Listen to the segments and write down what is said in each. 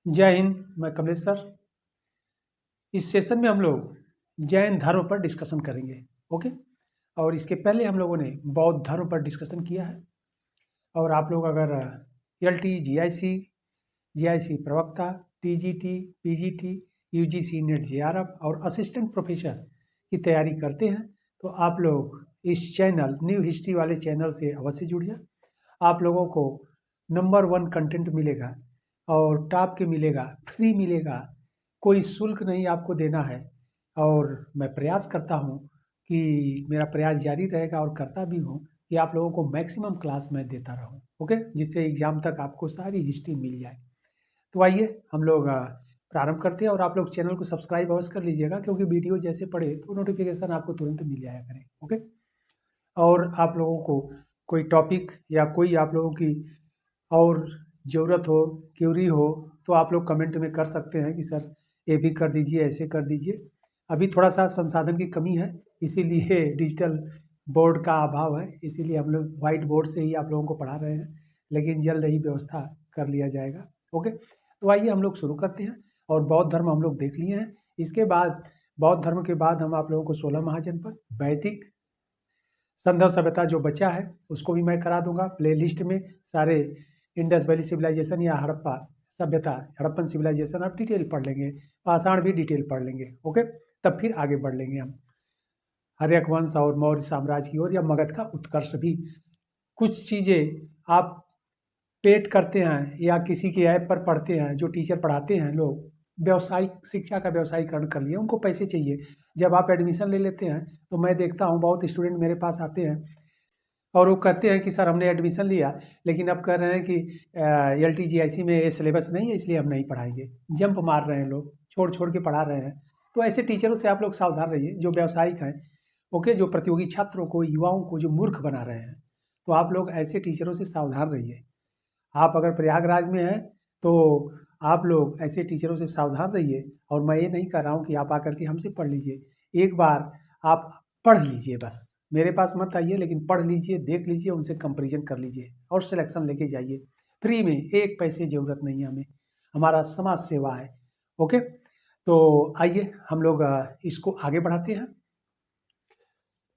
जय हिंद। मैं कमलेश सर। इस सेशन में हम लोग जैन धर्म पर डिस्कशन करेंगे। ओके। और इसके पहले हम लोगों ने बौद्ध धर्म पर डिस्कशन किया है। और आप लोग अगर LT GIC प्रवक्ता, TGT, PGT, UGC net JRF और असिस्टेंट प्रोफेसर की तैयारी करते हैं तो आप लोग इस चैनल न्यू हिस्ट्री वाले चैनल से अवश्य जुड़ जाए। आप लोगों को नंबर 1 कंटेंट मिलेगा और टॉप के मिलेगा, फ्री मिलेगा, कोई शुल्क नहीं आपको देना है। और मैं प्रयास करता हूँ कि मेरा प्रयास जारी रहेगा और करता भी हूँ कि आप लोगों को मैक्सिमम क्लास मैं देता रहूँ। ओके, जिससे एग्ज़ाम तक आपको सारी हिस्ट्री मिल जाए। तो आइए हम लोग प्रारंभ करते हैं। और आप लोग चैनल को सब्सक्राइब अवश्य कर लीजिएगा, क्योंकि वीडियो जैसे पढ़े तो नोटिफिकेशन आपको तुरंत मिल जाया करें। ओके। और आप लोगों को कोई टॉपिक या कोई आप लोगों की और ज़रूरत हो, क्यूरी हो, तो आप लोग कमेंट में कर सकते हैं कि सर ये भी कर दीजिए, ऐसे कर दीजिए। अभी थोड़ा सा संसाधन की कमी है, इसीलिए डिजिटल बोर्ड का अभाव है, इसीलिए हम लोग वाइट बोर्ड से ही आप लोगों को पढ़ा रहे हैं, लेकिन जल्द ही व्यवस्था कर लिया जाएगा। ओके, तो आइए हम लोग शुरू करते हैं। और बौद्ध धर्म हम लोग देख लिए हैं। इसके बाद बौद्ध धर्म के बाद हम आप लोगों को 16 महाजनपद, वैदिक, संदर्भ सभ्यता जो बचा है उसको भी मैं करा दूंगा प्लेलिस्ट में। सारे इंडस वैली सिविलाइजेशन या हड़प्पा सभ्यता, हड़प्पन सिविलाइजेशन आप डिटेल पढ़ लेंगे, पाषाण भी डिटेल पढ़ लेंगे। ओके, तब फिर आगे बढ़ लेंगे हम हर्यक वंश और मौर्य साम्राज्य की ओर, या मगध का उत्कर्ष भी। कुछ चीज़ें आप पेट करते हैं या किसी के ऐप पर पढ़ते हैं, जो टीचर पढ़ाते हैं लोग व्यावसायिक शिक्षा का व्यवसायीकरण कर लिए, उनको पैसे चाहिए। जब आप एडमिशन ले लेते हैं तो मैं देखता हूँ बहुत स्टूडेंट मेरे पास आते हैं और वो कहते हैं कि सर हमने एडमिशन लिया, लेकिन अब कह रहे हैं कि LT GIC में ये सिलेबस नहीं है, इसलिए हम नहीं पढ़ाएंगे। जंप मार रहे हैं लोग, छोड़ छोड़ के पढ़ा रहे हैं। तो ऐसे टीचरों से आप लोग सावधान रहिए जो व्यावसायिक हैं। ओके, जो प्रतियोगी छात्रों को, युवाओं को जो मूर्ख बना रहे हैं, तो आप लोग ऐसे टीचरों से सावधान रहिए। आप अगर प्रयागराज में हैं तो आप लोग ऐसे टीचरों से सावधान रहिए। और मैं ये नहीं कह रहा हूँ कि आप आकर के हमसे पढ़ लीजिए, एक बार आप पढ़ लीजिए, बस मेरे पास मत आइए, लेकिन पढ़ लीजिए, देख लीजिए, उनसे कंपैरिजन कर लीजिए और सिलेक्शन लेके जाइए फ्री में। एक पैसे ज़रूरत नहीं है हमें, हमारा समाज सेवा है। ओके, तो आइए हम लोग इसको आगे बढ़ाते हैं।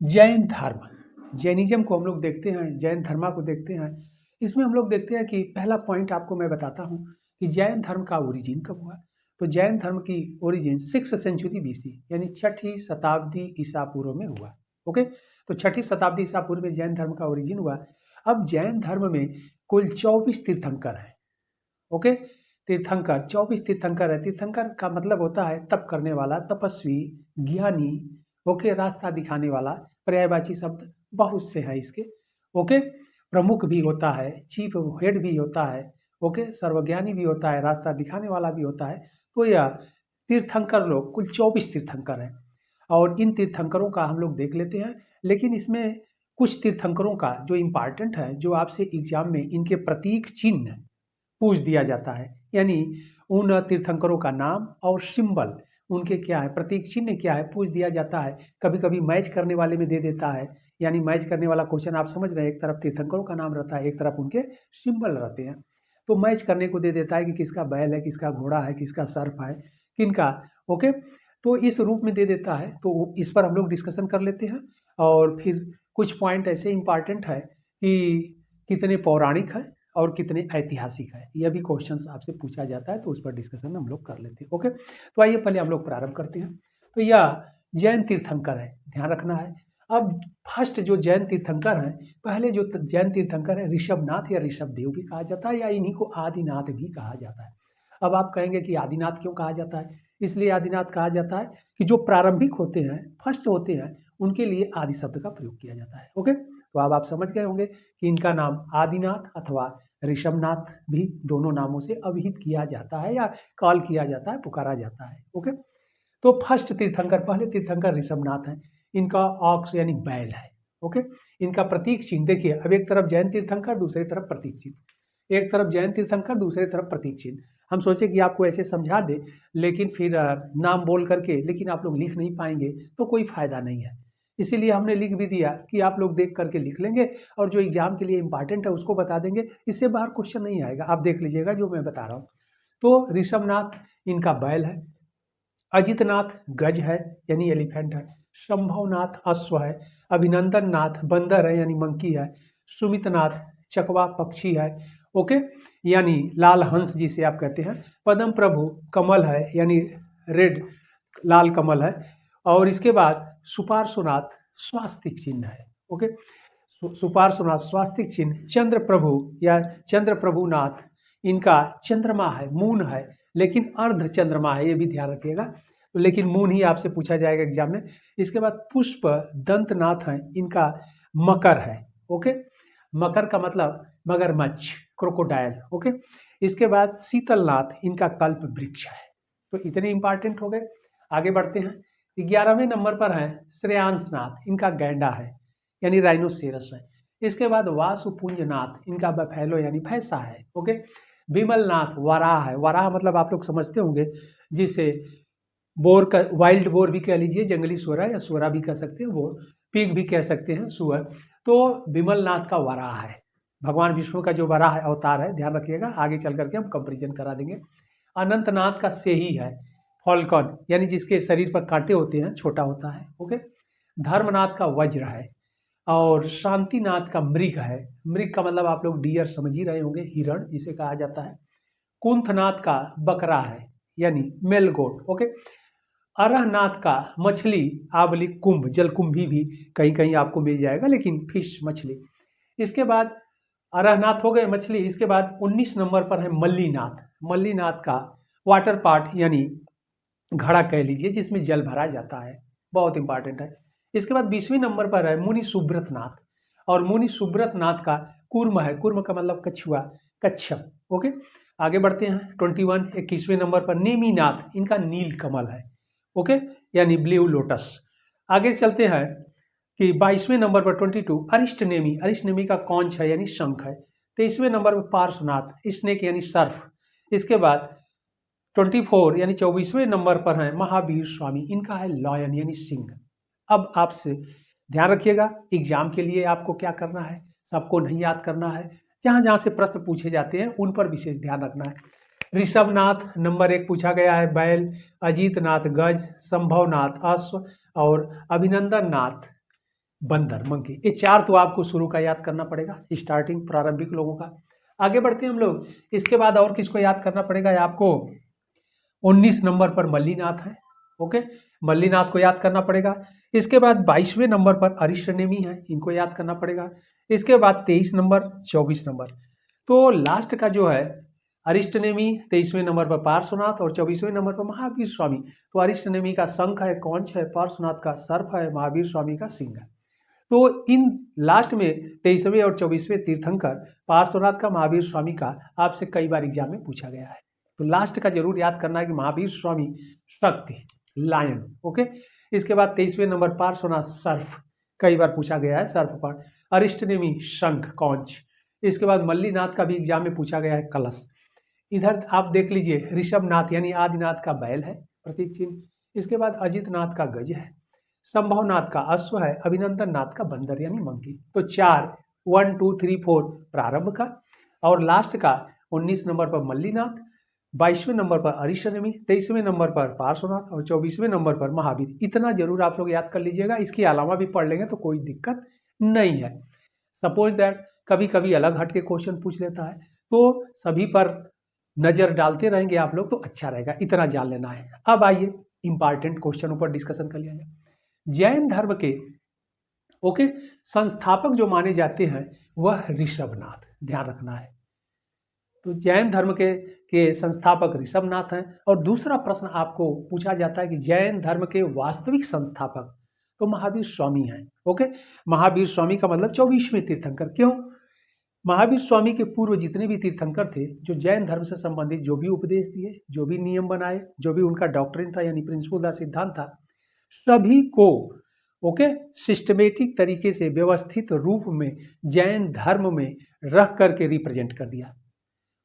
जैन धर्म, जैनिज्म को हम लोग देखते हैं, जैन धर्मा को देखते हैं। इसमें हम लोग देखते हैं कि पहला पॉइंट आपको मैं बताता हूँ कि जैन धर्म का ओरिजिन कब हुआ। तो जैन धर्म की ओरिजिन 6th सेंचुरी BC, यानी 6ठी शताब्दी ईसा पूर्व में हुआ। ओके, तो 6ठी शताब्दी ईसा पूर्व में जैन धर्म का ओरिजिन हुआ। अब जैन धर्म में कुल 24 तीर्थंकर हैं। ओके, तीर्थंकर 24 तीर्थंकर है। तीर्थंकर का मतलब होता है तप करने वाला, तपस्वी, ज्ञानी। ओके, रास्ता दिखाने वाला, पर्यायवाची शब्द बहुत से हैं इसके। ओके, प्रमुख भी होता है, चीफ हेड भी होता है। ओके, सर्वज्ञानी भी होता है, रास्ता दिखाने वाला भी होता है। तो यह तीर्थंकर लोग कुल 24 तीर्थंकर हैं। और इन तीर्थंकरों का हम लोग देख लेते हैं। लेकिन इसमें कुछ तीर्थंकरों का जो इम्पॉर्टेंट है, जो आपसे एग्जाम में इनके प्रतीक चिन्ह पूछ दिया जाता है, यानी उन तीर्थंकरों का नाम और सिंबल, उनके क्या है, प्रतीक चिन्ह क्या है, पूछ दिया जाता है। कभी कभी मैच करने वाले में दे देता है, यानी मैच करने वाला क्वेश्चन आप समझ रहे हैं, एक तरफ तीर्थंकरों का नाम रहता है, एक तरफ उनके सिंबल रहते हैं। तो मैच करने को दे देता है कि किसका बैल है, किसका घोड़ा है, किसका सर्प है, किनका। ओके, तो इस रूप में दे देता है। तो इस पर हम लोग डिस्कशन कर लेते हैं। और फिर कुछ पॉइंट ऐसे इंपॉर्टेंट है कि कितने पौराणिक है और कितने ऐतिहासिक है, यह भी क्वेश्चंस आपसे पूछा जाता है, तो उस पर डिस्कशन हम लोग कर लेते हैं। ओके, तो आइए पहले हम लोग प्रारंभ करते हैं। तो यह जैन तीर्थंकर है, ध्यान रखना है। अब फर्स्ट जो जैन तीर्थंकर हैं, पहले जो जैन तीर्थंकर है ऋषभनाथ या ऋषभदेव भी कहा जाता है, या इन्हीं को आदिनाथ भी कहा जाता है। अब आप कहेंगे कि आदिनाथ क्यों कहा जाता है? इसलिए आदिनाथ कहा जाता है कि जो प्रारंभिक होते हैं, फर्स्ट होते हैं, उनके लिए आदि शब्द का प्रयोग किया जाता है। ओके, तो अब आप समझ गए होंगे कि इनका नाम आदिनाथ अथवा ऋषभनाथ भी दोनों नामों से अभिहित किया जाता है, या कॉल किया जाता है, पुकारा जाता है। ओके, तो फर्स्ट तीर्थंकर, पहले तीर्थंकर ऋषभनाथ हैं। इनका ऑक्स यानी बैल है। ओके, इनका प्रतीक चिन्ह देखिए, अब एक तरफ जैन तीर्थंकर, दूसरी तरफ प्रतीक चिन्ह, एक तरफ जैन तीर्थंकर, दूसरी तरफ प्रतीक चिन्ह। हम सोचे कि आपको ऐसे समझा दे, लेकिन फिर नाम बोल करके, लेकिन आप लोग लिख नहीं पाएंगे तो कोई फायदा नहीं है। इसीलिए हमने लिख भी दिया कि आप लोग देख करके लिख लेंगे, और जो एग्जाम के लिए इंपॉर्टेंट है उसको बता देंगे। इससे बाहर क्वेश्चन नहीं आएगा, आप देख लीजिएगा जो मैं बता रहा हूँ। तो ऋषभनाथ इनका बैल है, अजितनाथ गज है यानी एलिफेंट है, संभवनाथ अश्व है, अभिनंदन नाथ बंदर है यानी मंकी है, सुमितनाथ चकवा पक्षी है, ओके, यानी लाल हंस जिसे आप कहते हैं, पद्म प्रभु कमल है यानी रेड लाल कमल है, और इसके बाद सुपार्श्वनाथ स्वास्तिक चिन्ह है, ओके, सुपार्श्वनाथ स्वास्तिक चिन्ह, चंद्र प्रभु या चंद्र प्रभुनाथ इनका चंद्रमा है, मून है, लेकिन अर्ध चंद्रमा है, ये भी ध्यान रखिएगा, तो लेकिन मून ही आपसे पूछा जाएगा एग्जाम में। इसके बाद पुष्प दंतनाथ है, इनका मकर है, ओके, मकर का मतलब मगरमच्छ, क्रोकोडाइल, ओके। इसके बाद शीतलनाथ इनका कल्प वृक्ष है। तो इतने इंपॉर्टेंट हो गए। आगे बढ़ते हैं। 11वें नंबर पर है श्रेयांशनाथ, इनका गैंडा है यानी राइनोसेरस है। इसके बाद वासुपुंजनाथ इनका बफेलो यानी भैंसा है, ओके। विमलनाथ वराह है, वराह मतलब आप लोग समझते होंगे जिसे बोर का वाइल्ड बोर भी कह लीजिए, जंगली सुअर या सुअरा भी कह सकते हैं, वो पिग भी कह सकते हैं, सुअर। तो विमलनाथ का वराह है, भगवान विष्णु का जो वराह अवतार है, ध्यान रखिएगा, आगे चल करके हम कंपेरिजन करा देंगे। अनंतनाथ का सेही है, फॉल्कन यानी जिसके शरीर पर कांटे होते हैं, छोटा होता है, ओके। धर्मनाथ का वज्र है, और शांतिनाथ का मृग है, मृग का मतलब आप लोग डियर समझ ही रहे होंगे, हिरण जिसे कहा जाता है। कुंथनाथ का बकरा है यानी मेल गोट, ओके। अरहनाथ का मछली आवली कुंभ, जलकुंभी भी कहीं कहीं आपको मिल जाएगा, लेकिन फिश मछली। इसके बाद अरहनाथ हो गए मछली। इसके बाद 19 नंबर पर है मल्लीनाथ, मल्लीनाथ का वाटर पार्ट यानी घड़ा कह लीजिए जिसमें जल भरा जाता है, बहुत इंपॉर्टेंट है। इसके बाद 20वें नंबर पर है मुनि सुब्रतनाथ, और मुनि सुब्रतनाथ का कूर्म है, कूर्म का मतलब कछुआ, कच्छप, ओके। आगे बढ़ते हैं 21वें नंबर पर नेमिनाथ, इनका नील कमल है, ओके, यानी ब्लू लोटस। आगे चलते हैं कि 22वें नंबर पर 22 अरिष्टनेमी, अरिष्टनेमी का कौंच है यानी शंख है। 23वें नंबर पर पार्श्वनाथ, स्नेक यानी सर्फ। इसके बाद 24 यानी 24वें नंबर पर है महावीर स्वामी, इनका है लॉयन यानी सिंह। अब आपसे ध्यान रखिएगा, एग्जाम के लिए आपको क्या करना है, सबको नहीं याद करना है, जहाँ जहाँ से प्रश्न पूछे जाते हैं उन पर विशेष ध्यान रखना है। ऋषभनाथ नंबर 1 पूछा गया है बैल, अजीतनाथ गज, संभवनाथ अश्व, और अभिनंदन नाथ बंदर मंकी। ये 4 तो आपको शुरू का याद करना पड़ेगा, स्टार्टिंग प्रारंभिक लोगों का। आगे बढ़ते हैं हम लोग। इसके बाद और किसको याद करना पड़ेगा आपको, 19 नंबर पर मल्लीनाथ है, ओके, मल्लीनाथ को याद करना पड़ेगा। इसके बाद 22वें नंबर पर अरिष्टनेमी है, इनको याद करना पड़ेगा। इसके बाद 23 नंबर, 24 नंबर। तो लास्ट का जो है अरिष्टनेमी, 23वें नंबर पर पार्श्वनाथ और 24वें नंबर पर महावीर स्वामी। तो अरिष्टनेमी का शंख है, कौंच है, पार्श्वनाथ का सर्प है, महावीर स्वामी का सिंह है। तो इन लास्ट में 23वें और 24वें तीर्थंकर, पार्श्वनाथ का, महावीर स्वामी का आपसे कई बार एग्जाम में पूछा गया है। तो लास्ट का जरूर याद करना है कि महावीर स्वामी शक्ति लायन, ओके। इसके बाद 23वें नंबर पार्श्वनाथ सर्फ, कई बार पूछा गया है सर्फ पर। अरिष्टनेमी शंख कौंच। इसके बाद मल्लीनाथ का भी एग्जाम में पूछा गया है कलश। इधर आप देख लीजिए ऋषभनाथ यानी आदिनाथ का बैल है, प्रतीक चिन्ह। इसके बाद अजितनाथ का गज है, संभवनाथ का अश्व है, अभिनंदन नाथ का बंदर यानी मंकी। तो 4 1 2 3 4 प्रारंभ का, और लास्ट का 19 नंबर पर मल्लीनाथ, 22वें नंबर पर अरिष्टनेमी, 23वें नंबर पर पार्श्वनाथ और 24वें नंबर पर महावीर। इतना जरूर आप लोग याद कर लीजिएगा, इसके अलावा भी पढ़ लेंगे तो कोई दिक्कत नहीं है। सपोज दैट कभी कभी अलग हट के क्वेश्चन पूछ लेता है, तो सभी पर नजर डालते रहेंगे आप लोग तो अच्छा रहेगा, इतना जान लेना है। अब आइए इंपॉर्टेंट क्वेश्चनों पर डिस्कशन कर लिया जाए। जैन धर्म के ओके संस्थापक जो माने जाते हैं वह ऋषभनाथ, ध्यान रखना है। तो जैन धर्म के संस्थापक ऋषभनाथ हैं। और दूसरा प्रश्न आपको पूछा जाता है कि जैन धर्म के वास्तविक संस्थापक तो महावीर स्वामी हैं, ओके। महावीर स्वामी का मतलब 24वें तीर्थंकर। क्यों? महावीर स्वामी के पूर्व जितने भी तीर्थंकर थे जो जैन धर्म से संबंधित जो भी उपदेश दिए, जो भी नियम बनाए, जो भी उनका डॉक्ट्रिन था यानी प्रिंसिपल था, सिद्धांत था, सभी को ओके सिस्टमेटिक तरीके से व्यवस्थित रूप में जैन धर्म में रख करके रिप्रेजेंट कर दिया,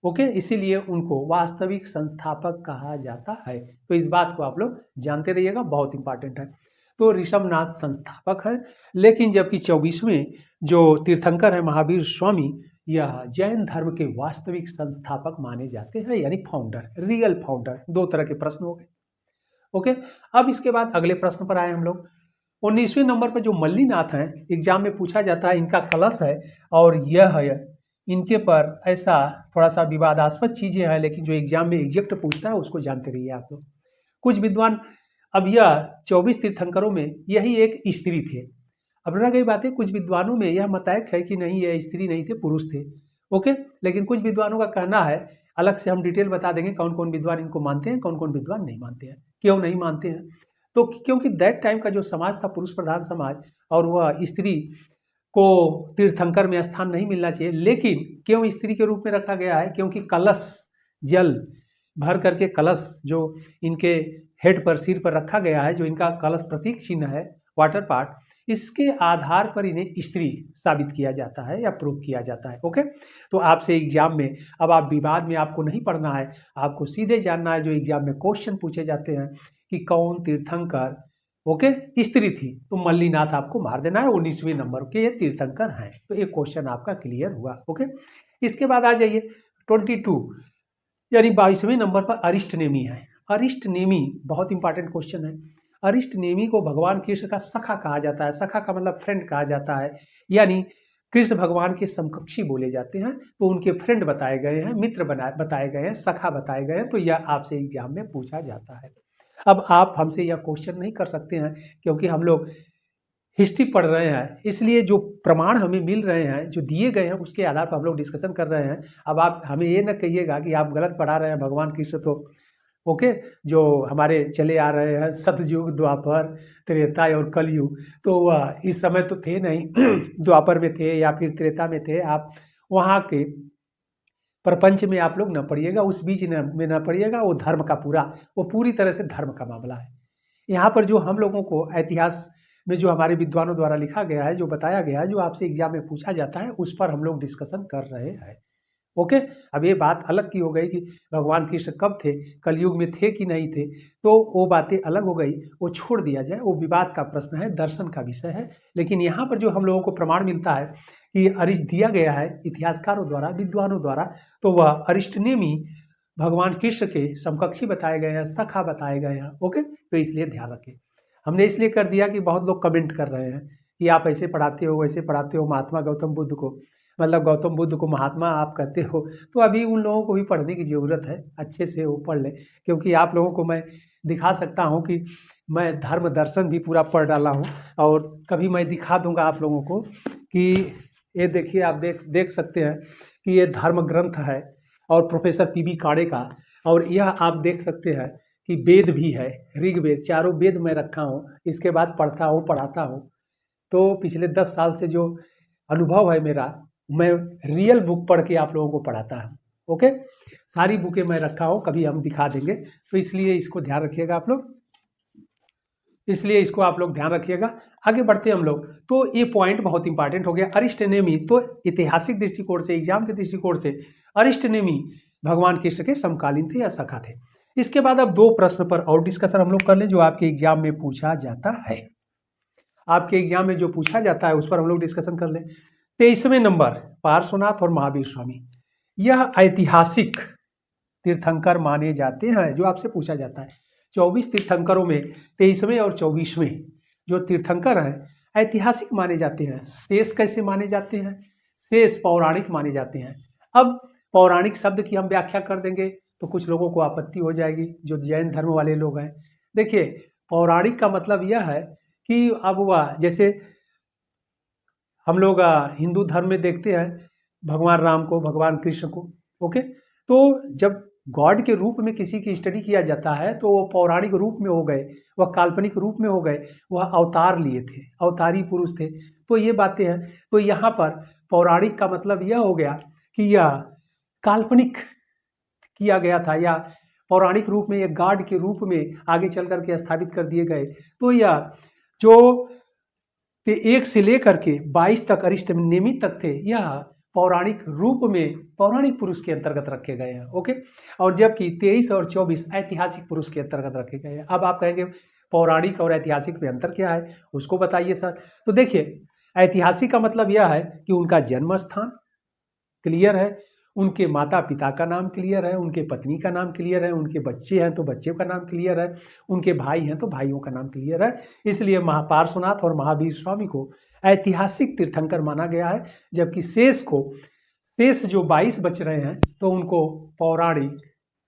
ओके। इसीलिए उनको वास्तविक संस्थापक कहा जाता है। तो इस बात को आप लोग जानते रहिएगा, बहुत इंपॉर्टेंट है। तो ऋषभनाथ संस्थापक है, लेकिन जबकि 24वें जो तीर्थंकर है महावीर स्वामी यह जैन धर्म के वास्तविक संस्थापक माने जाते हैं, यानी फाउंडर, रियल फाउंडर। दो तरह के प्रश्न हो गए। ओके, अब इसके बाद अगले प्रश्न पर आए हम लोग। 19वें नंबर पर जो मल्लीनाथ हैं, एग्जाम में पूछा जाता है, इनका कलश है और यह है इनके पर ऐसा थोड़ा सा विवादास्पद चीजें हैं, लेकिन जो एग्जाम में एग्जैक्ट पूछता है उसको जानते रहिए आप लोग। कुछ विद्वान, अब यह 24 तीर्थंकरों में यही एक स्त्री थे। अब रह गई बात है, कुछ विद्वानों में यह मतायक है कि नहीं, यह स्त्री नहीं थे, पुरुष थे। ओके, लेकिन कुछ विद्वानों का कहना है, अलग से हम डिटेल बता देंगे कौन कौन विद्वान इनको मानते हैं, कौन कौन विद्वान नहीं मानते हैं। क्यों नहीं मानते हैं? तो क्योंकि दैट टाइम का जो समाज था पुरुष प्रधान समाज, और वह स्त्री को तीर्थंकर में स्थान नहीं मिलना चाहिए। लेकिन क्यों स्त्री के रूप में रखा गया है? क्योंकि कलश, जल भर करके कलश जो इनके हेड पर, सिर पर रखा गया है, जो इनका कलश प्रतीक चिन्ह है, वाटर पार्ट, इसके आधार पर इन्हें स्त्री साबित किया जाता है या प्रूव किया जाता है। ओके, तो आपसे एग्जाम में, अब आप विवाद में आपको नहीं पढ़ना है, आपको सीधे जानना है जो एग्जाम में क्वेश्चन पूछे जाते हैं कि कौन तीर्थंकर ओके स्त्री थी, तो मल्लीनाथ आपको मार देना है। 19वें नंबर के ये तीर्थंकर हैं, तो एक क्वेश्चन आपका क्लियर हुआ। ओके, इसके बाद आ जाइए 22 यानी 22वें नंबर पर अरिष्टनेमी है। अरिष्टनेमी बहुत इंपॉर्टेंट क्वेश्चन है। अरिष्टनेमी को भगवान कृष्ण का सखा कहा जाता है। सखा का मतलब फ्रेंड कहा जाता है, यानी कृष्ण भगवान के समकक्षी बोले जाते हैं, तो उनके फ्रेंड बताए गए हैं, मित्र बताए गए हैं, सखा बताए गए हैं, तो यह आपसे एग्जाम में पूछा जाता है। अब आप हमसे यह क्वेश्चन नहीं कर सकते हैं क्योंकि हम लोग हिस्ट्री पढ़ रहे हैं, इसलिए जो प्रमाण हमें मिल रहे हैं, जो दिए गए हैं, उसके आधार पर हम लोग डिस्कशन कर रहे हैं। अब आप हमें ये न कहिएगा कि आप गलत पढ़ा रहे हैं। भगवान कृष्ण तो ओके जो हमारे चले आ रहे हैं, सतयुग, द्वापर, त्रेता और कलयुग, तो वह इस समय तो थे नहीं द्वापर में थे या फिर त्रेता में थे। आप वहाँ के प्रपंच में आप लोग न पढ़िएगा, उस बीच में न पढ़िएगा। वो धर्म का वो पूरी तरह से धर्म का मामला है। यहाँ पर जो हम लोगों को इतिहास में जो हमारे विद्वानों द्वारा लिखा गया है, जो बताया गया है, जो आपसे एग्जाम में पूछा जाता है, उस पर हम लोग डिस्कशन कर रहे हैं। ओके, अब ये बात अलग की हो गई कि भगवान कृष्ण कब थे, कलयुग में थे कि नहीं थे, तो वो बातें अलग हो गई, वो छोड़ दिया जाए, वो विवाद का प्रश्न है, दर्शन का विषय है। लेकिन यहाँ पर जो हम लोगों को प्रमाण मिलता है कि अरिष्ट दिया गया है इतिहासकारों द्वारा, विद्वानों द्वारा, तो वह अरिष्टनेमी भगवान कृष्ण के समकक्षी बताए गए हैं, सखा बताए गए हैं। ओके, तो इसलिए ध्यान रखें। हमने इसलिए कर दिया कि बहुत लोग कमेंट कर रहे हैं कि आप ऐसे पढ़ाते हो, वैसे पढ़ाते हो, महात्मा गौतम बुद्ध को, मतलब गौतम बुद्ध को महात्मा आप कहते हो, तो अभी उन लोगों को भी पढ़ने की ज़रूरत है, अच्छे से वो पढ़ लें। क्योंकि आप लोगों को मैं दिखा सकता हूँ कि मैं धर्म दर्शन भी पूरा पढ़ डाला हूँ, और कभी मैं दिखा दूंगा आप लोगों को कि ये देखिए, आप देख सकते हैं कि ये धर्म ग्रंथ है और प्रोफेसर पीबी काड़े का, और यह आप देख सकते हैं कि वेद भी है, ऋग्वेद, चारों वेद मैं रखा हूँ। इसके बाद पढ़ता हूँ, पढ़ाता हूँ, तो पिछले 10 साल से जो अनुभव है मेरा, मैं रियल बुक पढ़ के आप लोगों को पढ़ाता हूँ। ओके, सारी बुकें मैं रखा हूँ, कभी हम दिखा देंगे, तो इसलिए इसको ध्यान रखिएगा आप लोग, इसलिए इसको आप लोग ध्यान रखिएगा। आगे बढ़ते हैं हम लोग, तो ये पॉइंट बहुत इंपॉर्टेंट हो गया। अरिष्टनेमी, तो ऐतिहासिक दृष्टिकोण से, एग्जाम के दृष्टिकोण से अरिष्टनेमी भगवान कृष्ण के समकालीन थे या सखा थे। इसके बाद अब 2 प्रश्न पर और डिस्कशन हम लोग कर लें, जो आपके एग्जाम में पूछा जाता है। आपके एग्जाम में जो पूछा जाता है उस पर हम लोग डिस्कशन कर लें। 23वें नंबर, पार्श्वनाथ और महावीर स्वामी, यह ऐतिहासिक तीर्थंकर माने जाते हैं, जो आपसे पूछा जाता है। 24 तीर्थंकरों में 23वें और 24वें जो तीर्थंकर हैं ऐतिहासिक माने जाते हैं। शेष कैसे माने जाते हैं? शेष पौराणिक माने जाते हैं। अब पौराणिक शब्द की हम व्याख्या कर देंगे तो कुछ लोगों को आपत्ति हो जाएगी, जो जैन धर्म वाले लोग हैं। देखिए, पौराणिक का मतलब यह है कि अब वह, जैसे हम लोग हिंदू धर्म में देखते हैं भगवान राम को, भगवान कृष्ण को, ओके, तो जब गॉड के रूप में किसी की स्टडी किया जाता है तो वो पौराणिक रूप में हो गए, वह काल्पनिक रूप में हो गए, वह अवतार लिए थे, अवतारी पुरुष थे। तो ये बातें हैं। तो यहाँ पर पौराणिक का मतलब यह हो गया कि यह काल्पनिक किया गया था, या पौराणिक रूप में, यह गॉड के रूप में आगे चल करके स्थापित कर दिए गए। तो यह जो 1 से लेकर के 22 तक अरिष्टनेमी तक थे, यह पौराणिक रूप में पौराणिक पुरुष के अंतर्गत रखे गए हैं। ओके, और जबकि 23 और 24 ऐतिहासिक पुरुष के अंतर्गत रखे गए हैं। अब आप कहेंगे पौराणिक और ऐतिहासिक में अंतर क्या है, उसको बताइए सर। तो देखिए, ऐतिहासिक का मतलब यह है कि उनका जन्म स्थान, क्लियर है, उनके माता पिता का नाम क्लियर है, उनके पत्नी का नाम क्लियर है, उनके बच्चे हैं तो बच्चे का नाम क्लियर है, उनके भाई हैं तो भाइयों का नाम क्लियर है। इसलिए पार्श्वनाथ और महावीर स्वामी को ऐतिहासिक तीर्थंकर माना गया है, जबकि शेष जो 22 बच रहे हैं तो उनको पौराणिक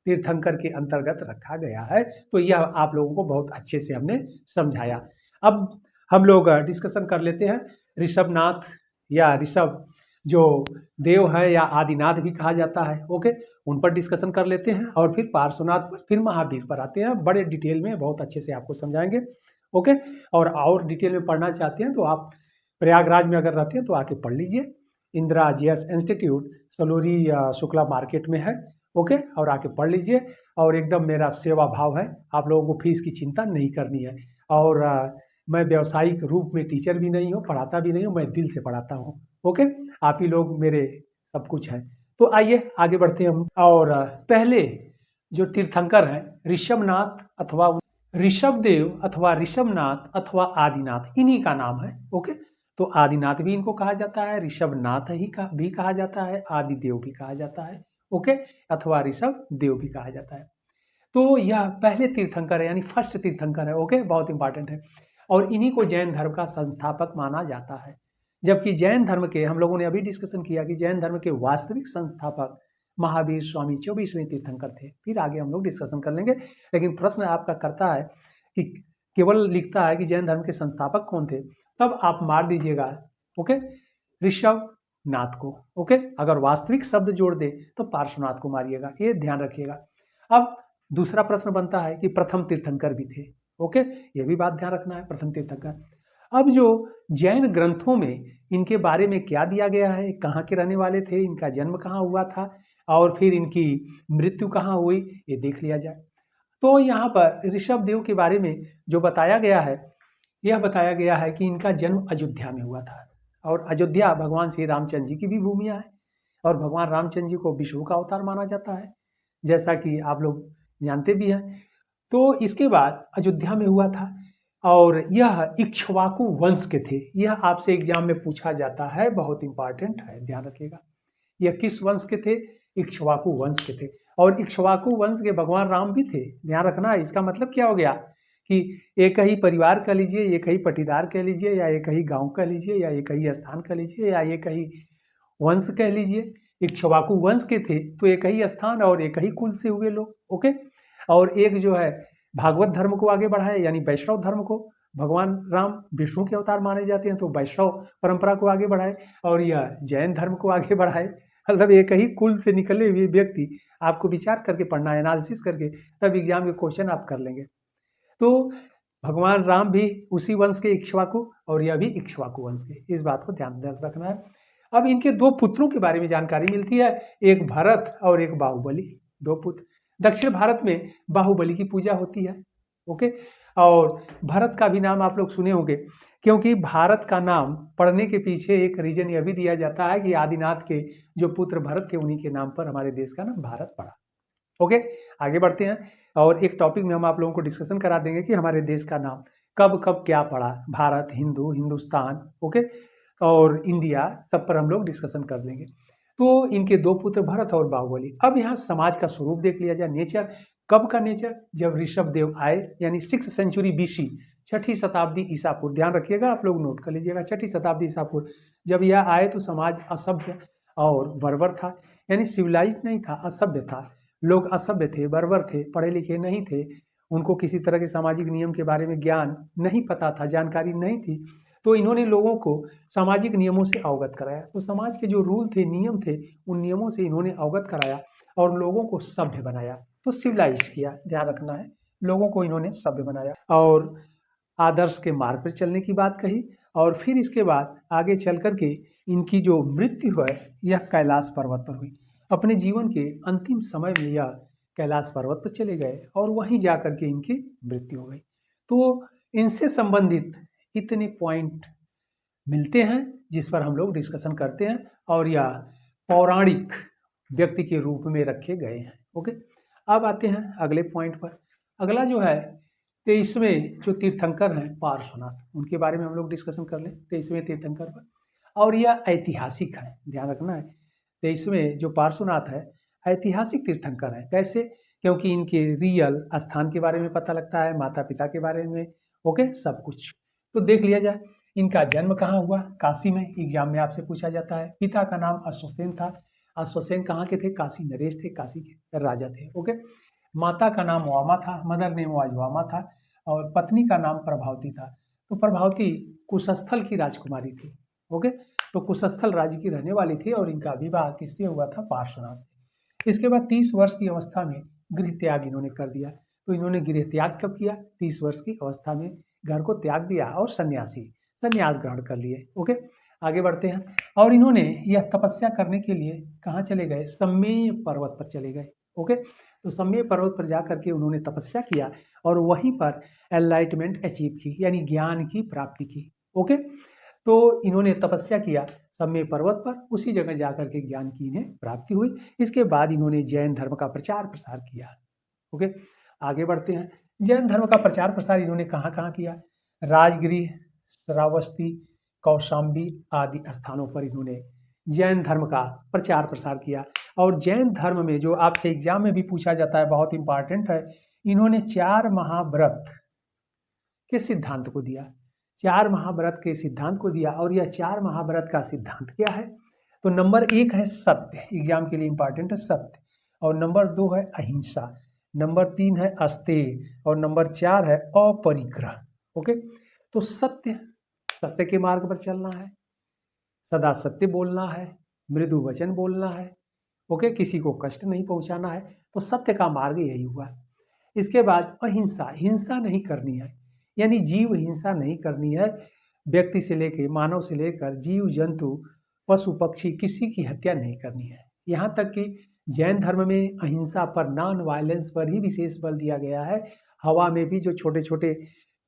तीर्थंकर के अंतर्गत रखा गया है। तो यह आप लोगों को बहुत अच्छे से हमने समझाया। अब हम लोग डिस्कशन कर लेते हैं ऋषभनाथ या ऋषभ जो देव है या आदिनाथ भी कहा जाता है, ओके, उन पर डिस्कशन कर लेते हैं और फिर पार्श्वनाथ पर, फिर महावीर पर आते हैं। बड़े डिटेल में बहुत अच्छे से आपको समझाएंगे, ओके। और डिटेल में पढ़ना चाहते हैं तो आप प्रयागराज में अगर रहते हैं तो आके पढ़ लीजिए। Indira GS institute Salori Shukla market में है, ओके, और आके पढ़ लीजिए। और एकदम मेरा सेवा भाव है, आप लोगों को फीस की चिंता नहीं करनी है। और मैं व्यावसायिक रूप में टीचर भी नहीं हूँ, पढ़ाता भी नहीं हूँ, मैं दिल से पढ़ाता हूँ, ओके। आप ही लोग मेरे सब कुछ हैं। तो आइए आगे बढ़ते हैं हम। और पहले जो तीर्थंकर हैं ऋषभनाथ अथवा ऋषभदेव अथवा ऋषभनाथ अथवा आदिनाथ, इन्हीं का नाम है, ओके। तो आदिनाथ भी इनको कहा जाता है, ऋषभनाथ भी कहा जाता है, आदिदेव भी कहा जाता है, ओके, अथवा ऋषभ देव भी कहा जाता है। तो यह पहले तीर्थंकर है, यानी फर्स्ट तीर्थंकर है, ओके, बहुत इंपॉर्टेंट है। और इन्हीं को जैन धर्म का संस्थापक माना जाता है। जबकि जैन धर्म के, हम लोगों ने अभी डिस्कशन किया कि जैन धर्म के वास्तविक संस्थापक महावीर स्वामी 24वें तीर्थंकर थे। फिर आगे हम लोग डिस्कशन कर लेंगे। लेकिन प्रश्न आपका करता है कि केवल लिखता है कि जैन धर्म के संस्थापक कौन थे, तब आप मार दीजिएगा, ओके, ऋषभनाथ को, ओके। अगर वास्तविक शब्द जोड़ दे तो पार्श्वनाथ को मारिएगा, ये ध्यान रखिएगा। अब दूसरा प्रश्न बनता है कि प्रथम तीर्थंकर भी थे, ओके, ये भी बात ध्यान रखना है, प्रथम तीर्थंकर। अब जो जैन ग्रंथों में इनके बारे में क्या दिया गया है, कहाँ के रहने वाले थे, इनका जन्म कहाँ हुआ था और फिर इनकी मृत्यु कहाँ हुई, ये देख लिया जाए। तो यहाँ पर ऋषभदेव के बारे में जो बताया गया है, यह बताया गया है कि इनका जन्म अयोध्या में हुआ था। और अयोध्या भगवान श्री रामचंद्र जी की भी भूमिया है और भगवान रामचंद्र जी को विष्णु का अवतार माना जाता है, जैसा कि आप लोग जानते भी हैं। तो इसके बाद अयोध्या में हुआ था और यह इक्ष्वाकु वंश के थे। यह आपसे एग्जाम में पूछा जाता है, बहुत इंपॉर्टेंट है, ध्यान रखिएगा। यह किस वंश के थे? इक्ष्वाकु वंश के थे। और इक्ष्वाकु वंश के भगवान राम भी थे, ध्यान रखना। इसका मतलब क्या हो गया कि एक ही परिवार कह लीजिए, एक ही पटीदार कह लीजिए, या एक ही गांव कह लीजिए, या एक ही स्थान कह लीजिए, या एक ही वंश कह लीजिए। इक्ष्वाकु वंश के थे तो एक ही स्थान और एक ही कुल से हुए लोग, ओके। और एक जो है भागवत धर्म को आगे बढ़ाए, यानी वैष्णव धर्म को। भगवान राम विष्णु के अवतार माने जाते हैं तो वैष्णव परंपरा को आगे बढ़ाए, और यह जैन धर्म को आगे बढ़ाए। मतलब एक ही कुल से निकले हुए व्यक्ति, आपको विचार करके पढ़ना है, एनालिसिस करके, तब एग्जाम के क्वेश्चन आप कर लेंगे। तो भगवान राम भी उसी वंश के इक्ष्वाकु और यह भी इक्ष्वाकु वंश के, इस बात को ध्यान रखना है। अब इनके दो पुत्रों के बारे में जानकारी मिलती है, एक भरत और एक बाहुबली, दो पुत्र। दक्षिण भारत में बाहुबली की पूजा होती है, ओके। और भरत का भी नाम आप लोग सुने होंगे, क्योंकि भारत का नाम पढ़ने के पीछे एक रीजन यह भी दिया जाता है कि आदिनाथ के जो पुत्र भरत थे, उन्हीं के नाम पर हमारे देश का नाम भारत पड़ा, ओके। आगे बढ़ते हैं और एक टॉपिक में हम आप लोगों को डिस्कशन करा देंगे कि हमारे देश का नाम कब कब क्या पड़ा, भारत, हिंदू, हिंदुस्तान, ओके, और इंडिया, सब पर हम लोग डिस्कशन कर लेंगे। तो इनके दो पुत्र भरत और बाहुबली। अब यहाँ समाज का स्वरूप देख लिया जाए, नेचर। कब का नेचर? जब ऋषभदेव आए, यानी 6th सेंचुरी BC, 6ठी शताब्दी ईसा पूर्व। ध्यान रखिएगा, आप लोग नोट कर लीजिएगा, 6ठी शताब्दी ईसा पूर्व जब यह आए तो समाज असभ्य और बर्बर था, यानी सिविलाइज्ड नहीं था, असभ्य था। लोग असभ्य थे, बर्बर थे, पढ़े लिखे नहीं थे, उनको किसी तरह के सामाजिक नियम के बारे में ज्ञान नहीं पता था, जानकारी नहीं थी। तो इन्होंने लोगों को सामाजिक नियमों से अवगत कराया। तो समाज के जो रूल थे, नियम थे, उन नियमों से इन्होंने अवगत कराया और लोगों को सभ्य बनाया, तो सिविलाइज किया, ध्यान रखना है। लोगों को इन्होंने सभ्य बनाया और आदर्श के मार्ग पर चलने की बात कही। और फिर इसके बाद आगे चल करके इनकी जो मृत्यु है, यह कैलाश पर्वत पर हुई। अपने जीवन के अंतिम समय में यह कैलाश पर्वत पर चले गए और वहीं जा करके इनकी मृत्यु हो गई। तो इनसे संबंधित इतने पॉइंट मिलते हैं जिस पर हम लोग डिस्कशन करते हैं, और यह पौराणिक व्यक्ति के रूप में रखे गए हैं, ओके। अब आते हैं अगले पॉइंट पर। अगला जो है 23वें जो तीर्थंकर हैं पार्श्वनाथ, उनके बारे में हम लोग डिस्कशन कर लें। 23वें तीर्थंकर पर, और यह ऐतिहासिक है, ध्यान रखना है। तो इसमें जो पार्श्वनाथ है ऐतिहासिक तीर्थंकर है। कैसे? क्योंकि इनके रियल स्थान के बारे में पता लगता है, माता पिता के बारे में, ओके, सब कुछ। तो देख लिया जाए, इनका जन्म कहाँ हुआ? काशी में। एग्जाम में आपसे पूछा जाता है। पिता का नाम अश्वसेन था। अश्वसेन कहाँ के थे? काशी नरेश थे, काशी के राजा थे, ओके। माता का नाम वामा था, मदर नेम वाज वामा था, और पत्नी का नाम प्रभावती था। तो प्रभावती कुशस्थल की राजकुमारी थी, ओके। तो कुशस्थल राज्य की रहने वाली थी और इनका विवाह किससे हुआ था? पार्श्वनाथ से। इसके बाद 30 वर्ष की अवस्था में गृह त्याग इन्होंने कर दिया। तो इन्होंने गृह त्याग कब किया? 30 वर्ष की अवस्था में घर को त्याग दिया और संन्यास ग्रहण कर लिए, ओके। आगे बढ़ते हैं। और इन्होंने यह तपस्या करने के लिए कहाँ चले गए? सम्मेय पर्वत पर चले गए, ओके। तो सम्मेय पर्वत पर जाकर के उन्होंने तपस्या किया और वहीं पर एनलाइटमेंट अचीव की, यानी ज्ञान की प्राप्ति की, ओके। तो इन्होंने तपस्या किया सम्मेय पर्वत पर, उसी जगह जाकर के ज्ञान की इन्हें प्राप्ति हुई। इसके बाद इन्होंने जैन धर्म का प्रचार प्रसार किया, ओके। आगे बढ़ते हैं। जैन धर्म का प्रचार प्रसार इन्होंने कहाँ कहाँ किया? राजगिरी, श्रावस्ती, कौशाम्बी आदि स्थानों पर इन्होंने जैन धर्म का प्रचार प्रसार किया। और जैन धर्म में जो आपसे एग्जाम में भी पूछा जाता है, बहुत इंपॉर्टेंट है, इन्होंने 4 महाव्रत के सिद्धांत को दिया। 4 महाव्रत के सिद्धांत को दिया। और यह 4 महाव्रत का सिद्धांत क्या है? तो नंबर 1 है सत्य, एग्जाम के लिए इंपॉर्टेंट है सत्य। और नंबर 2 है अहिंसा, नंबर 3 है अस्तेय, और नंबर 4 है अपरिग्रह, ओके। तो सत्य के मार्ग पर चलना है, सदा सत्य बोलना है, मृदु वचन बोलना है, ओके, किसी को कष्ट नहीं पहुंचाना है। तो सत्य का मार्ग यही हुआ। इसके बाद अहिंसा, हिंसा नहीं करनी है, यानी जीव हिंसा नहीं करनी है। व्यक्ति से लेकर, मानव से लेकर जीव जंतु, पशु पक्षी, किसी की हत्या नहीं करनी है। यहाँ तक कि जैन धर्म में अहिंसा पर, नॉन वायलेंस पर ही विशेष बल दिया गया है। हवा में भी जो छोटे छोटे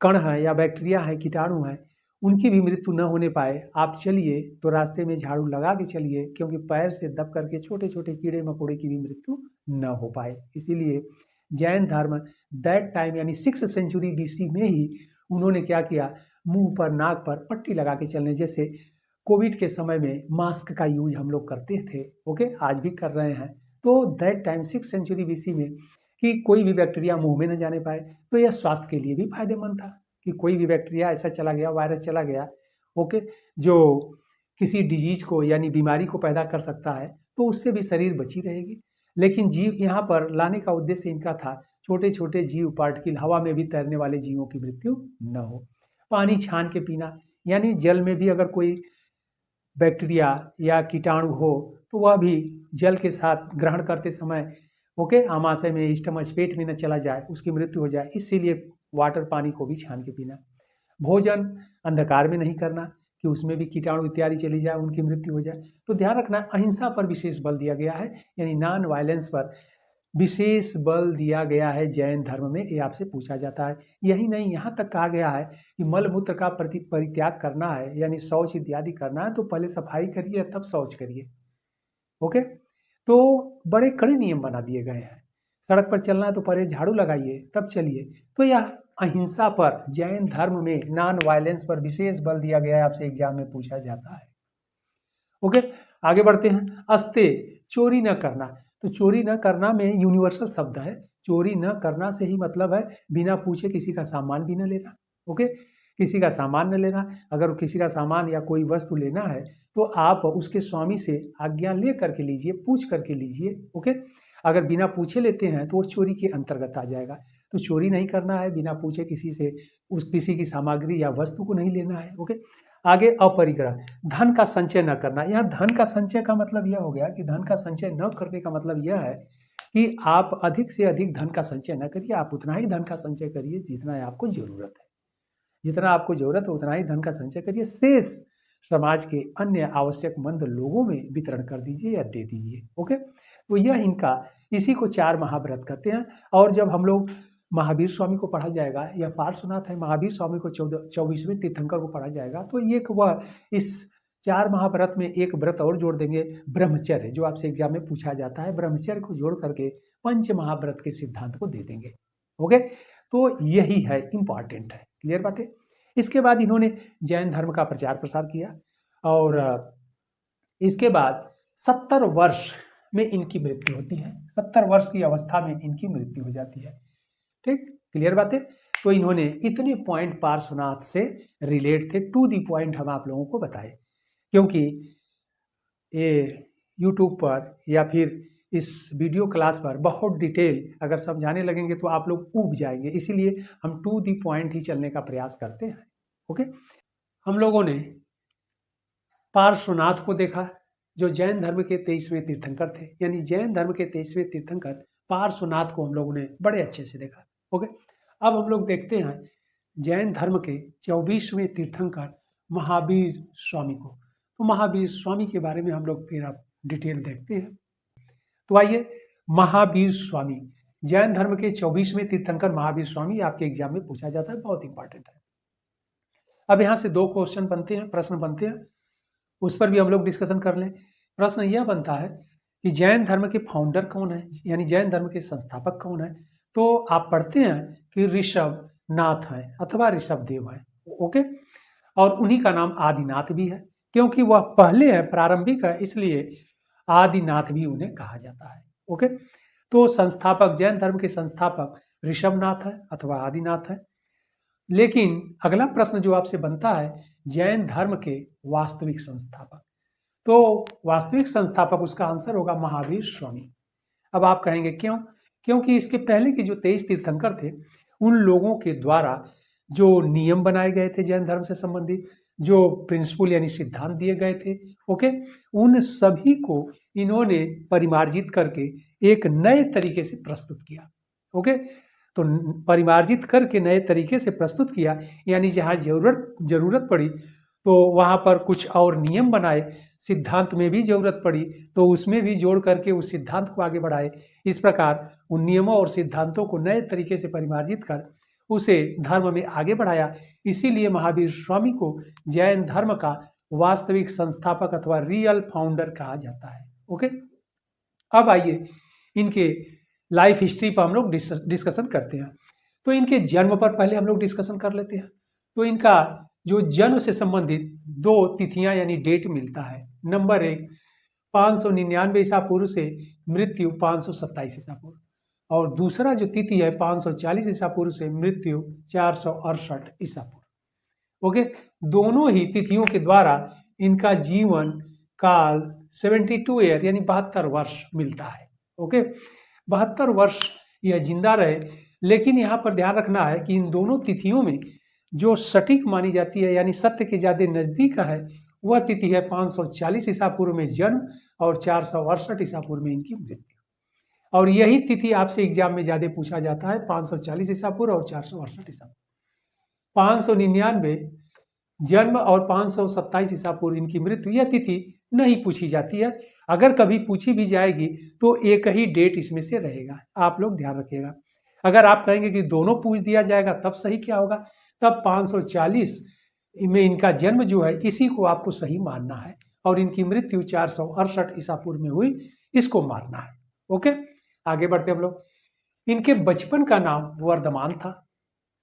कण हैं या बैक्टीरिया हैं, कीटाणु हैं, उनकी भी मृत्यु न होने पाए। आप चलिए तो रास्ते में झाड़ू लगा के चलिए, क्योंकि पैर से दब करके छोटे छोटे कीड़े मकोड़े की भी मृत्यु न हो पाए। इसीलिए जैन धर्म दैट टाइम, यानी 6th सेंचुरी BC में ही उन्होंने क्या किया? मुंह पर, नाक पर पट्टी लगा के चलने, जैसे कोविड के समय में मास्क का यूज हम लोग करते थे, ओके, आज भी कर रहे हैं। तो that time 6th century BC में कि कोई भी बैक्टीरिया मुंह में न जाने पाए। तो यह स्वास्थ्य के लिए भी फायदेमंद था कि कोई भी बैक्टीरिया ऐसा चला गया, वायरस चला गया, ओके, जो किसी डिजीज को यानी बीमारी को पैदा कर सकता है, तो उससे भी शरीर बची रहेगी। लेकिन जीव यहाँ पर लाने का उद्देश्य इनका था छोटे छोटे जीव, पार्टिकल, हवा में भी तैरने वाले जीवों की मृत्यु न हो। पानी छान के पीना, यानी जल में भी अगर कोई बैक्टीरिया या कीटाणु हो तो वह भी जल के साथ ग्रहण करते समय, ओके, आमाशय में, स्टमच, पेट में न चला जाए, उसकी मृत्यु हो जाए। इसीलिए वाटर, पानी को भी छान के पीना। भोजन अंधकार में नहीं करना कि उसमें भी कीटाणु इत्यादि चली जाए, उनकी मृत्यु हो जाए। तो ध्यान रखना, अहिंसा पर विशेष बल दिया गया है, यानी नॉन वायलेंस पर विशेष बल दिया गया है जैन धर्म में। ये आपसे पूछा जाता है। यही नहीं, यहाँ तक कहा गया है कि मल मूत्र का परित्याग करना है, यानी शौच इत्यादि करना है, तो पहले सफाई करिए तब शौच करिए, ओके। तो बड़े कड़े नियम बना दिए गए हैं। सड़क पर चलना है तो पहले झाड़ू लगाइए तब चलिए। तो यह अहिंसा पर, जैन धर्म में नॉन वायलेंस पर विशेष बल दिया गया है, आपसे एग्जाम में पूछा जाता है, ओके। आगे बढ़ते हैं। अस्तेय, चोरी न करना। तो चोरी न करना में यूनिवर्सल शब्द है। चोरी न करना से ही मतलब है बिना पूछे किसी का सामान भी न लेना, ओके, किसी का सामान न लेना। अगर किसी का सामान या कोई वस्तु लेना है तो आप उसके स्वामी से आज्ञा ले करके लीजिए, पूछ करके लीजिए, ओके। अगर बिना पूछे लेते हैं तो वो चोरी के अंतर्गत आ जाएगा। तो चोरी नहीं करना है, बिना पूछे किसी से किसी की सामग्री या वस्तु को नहीं लेना है, ओके। आगे अपरिग्रह, धन का संचय न करना। यहाँ धन का संचय का मतलब यह हो गया कि धन का संचय न करने का मतलब यह है कि आप अधिक से अधिक धन का संचय न करिए। आप उतना ही धन का संचय करिए जितना आपको जरूरत है। जितना आपको जरूरत है उतना ही धन का संचय करिए। शेष समाज के अन्य आवश्यकमंद लोगों में वितरण कर दीजिए या दे दीजिए, ओके। तो यह इनका, इसी को 4 महाव्रत कहते हैं। और जब हम लोग महावीर स्वामी को पढ़ा जाएगा, यह पार्श्वनाथ है, महावीर स्वामी को 24वें तीर्थंकर को पढ़ा जाएगा, तो ये वह इस 4 महाव्रत में एक व्रत और जोड़ देंगे, ब्रह्मचर्य, जो आपसे एग्जाम में पूछा जाता है। ब्रह्मचर्य को जोड़ करके 5 महाव्रत के सिद्धांत को दे देंगे, ओके। तो यही है, इंपॉर्टेंट है, क्लियर बात है। इसके बाद इन्होंने जैन धर्म का प्रचार प्रसार किया और इसके बाद 70 वर्ष में इनकी मृत्यु होती है। 70 वर्ष की अवस्था में इनकी मृत्यु हो जाती है। ठीक, क्लियर बात है। तो इन्होंने इतने पॉइंट पार्श्वनाथ से रिलेट थे, टू दी पॉइंट हम आप लोगों को बताए, क्योंकि ये यूट्यूब पर या फिर इस वीडियो क्लास पर बहुत डिटेल अगर समझाने लगेंगे तो आप लोग ऊब जाएंगे, इसीलिए हम टू दी पॉइंट ही चलने का प्रयास करते हैं। ओके, हम लोगों ने पार्श्वनाथ को देखा जो जैन धर्म के 23वें तीर्थंकर थे, यानी जैन धर्म के 23वें तीर्थंकर पार्श्वनाथ को हम लोगों ने बड़े अच्छे से देखा। ओके, अब हम लोग देखते हैं जैन धर्म के 24वें तीर्थंकर महावीर स्वामी को। तो महावीर स्वामी के बारे में हम लोग फिर अब डिटेल देखते हैं। तो आइए, महावीर स्वामी, जैन धर्म के 24वें तीर्थंकर महावीर स्वामी आपके एग्जाम में पूछा जाता है, बहुत इंपॉर्टेंट है। अब यहाँ से 2 क्वेश्चन बनते हैं, प्रश्न बनते हैं, उस पर भी हम लोग डिस्कशन कर लें। प्रश्न यह बनता है कि जैन धर्म के फाउंडर कौन है, यानी जैन धर्म के संस्थापक कौन है। तो आप पढ़ते हैं कि ऋषभ नाथ है अथवा ऋषभ देव है। ओके, और उन्हीं का नाम आदिनाथ भी है, क्योंकि वह पहले है, प्रारंभिक है, इसलिए आदिनाथ भी उन्हें कहा जाता है। ओके, तो संस्थापक, जैन धर्म के संस्थापक ऋषभनाथ है अथवा आदिनाथ है। लेकिन अगला प्रश्न जो आपसे बनता है, जैन धर्म के वास्तविक संस्थापक, तो वास्तविक संस्थापक उसका आंसर होगा महावीर स्वामी। अब आप कहेंगे क्यों? क्योंकि इसके पहले के जो 23 तीर्थंकर थे, उन लोगों के द्वारा जो नियम बनाए गए थे जैन धर्म से संबंधित, जो प्रिंसिपल यानी सिद्धांत दिए गए थे, ओके, उन सभी को इन्होंने परिमार्जित करके एक नए तरीके से प्रस्तुत किया। ओके, तो परिमार्जित करके नए तरीके से प्रस्तुत किया, यानी जहाँ जरूरत पड़ी तो वहाँ पर कुछ और नियम बनाए, सिद्धांत में भी जरूरत पड़ी तो उसमें भी जोड़ करके उस सिद्धांत को आगे बढ़ाए। इस प्रकार उन नियमों और सिद्धांतों को नए तरीके से परिमार्जित कर उसे धर्म में आगे बढ़ाया। इसीलिए महावीर स्वामी को जैन धर्म का वास्तविक संस्थापक अथवा रियल फाउंडर कहा जाता है। ओके, अब आइए इनके लाइफ हिस्ट्री पर हम लोग डिस्कशन करते हैं। तो इनके जन्म पर पहले हम लोग डिस्कशन कर लेते हैं। तो इनका जो जन्म से संबंधित 2 तिथियां यानी डेट मिलता है। नंबर 1 599 ईसा पूर्व से मृत्यु 527 ईसा पूर्व, और दूसरा जो तिथि है 540 ईसा पूर्व से मृत्यु 468 ईसा पूर्व। ओके, दोनों ही तिथियों के द्वारा इनका जीवन काल 72 ईयर यानी 72 वर्ष मिलता है। ओके, 72 वर्ष यह जिंदा रहे। लेकिन यहाँ पर ध्यान रखना है कि इन दोनों तिथियों में जो सटीक मानी जाती है, यानी सत्य के ज्यादा नजदीक है, वह तिथि है 540 ईसा पूर्व में जन्म और 468 ईसा पूर्व में इनकी मृत्यु। और यही तिथि आपसे एग्जाम में ज्यादा पूछा जाता है, 540 ईसा पूर्व और 468 ईसा पूर्व। 599 जन्म और 527 ईसा पूर्व इनकी मृत्यु, यह तिथि नहीं पूछी जाती है। अगर कभी पूछी भी जाएगी तो एक ही डेट इसमें से रहेगा, आप लोग ध्यान रखिएगा। अगर आप कहेंगे कि दोनों पूछ दिया जाएगा तब सही क्या होगा, तब 540 में इनका जन्म जो है इसी को आपको सही मानना है, और इनकी मृत्यु 468 ईसा पूर्व में हुई, इसको मानना है। ओके, आगे बढ़ते हम लोग। इनके बचपन का नाम वर्धमान था।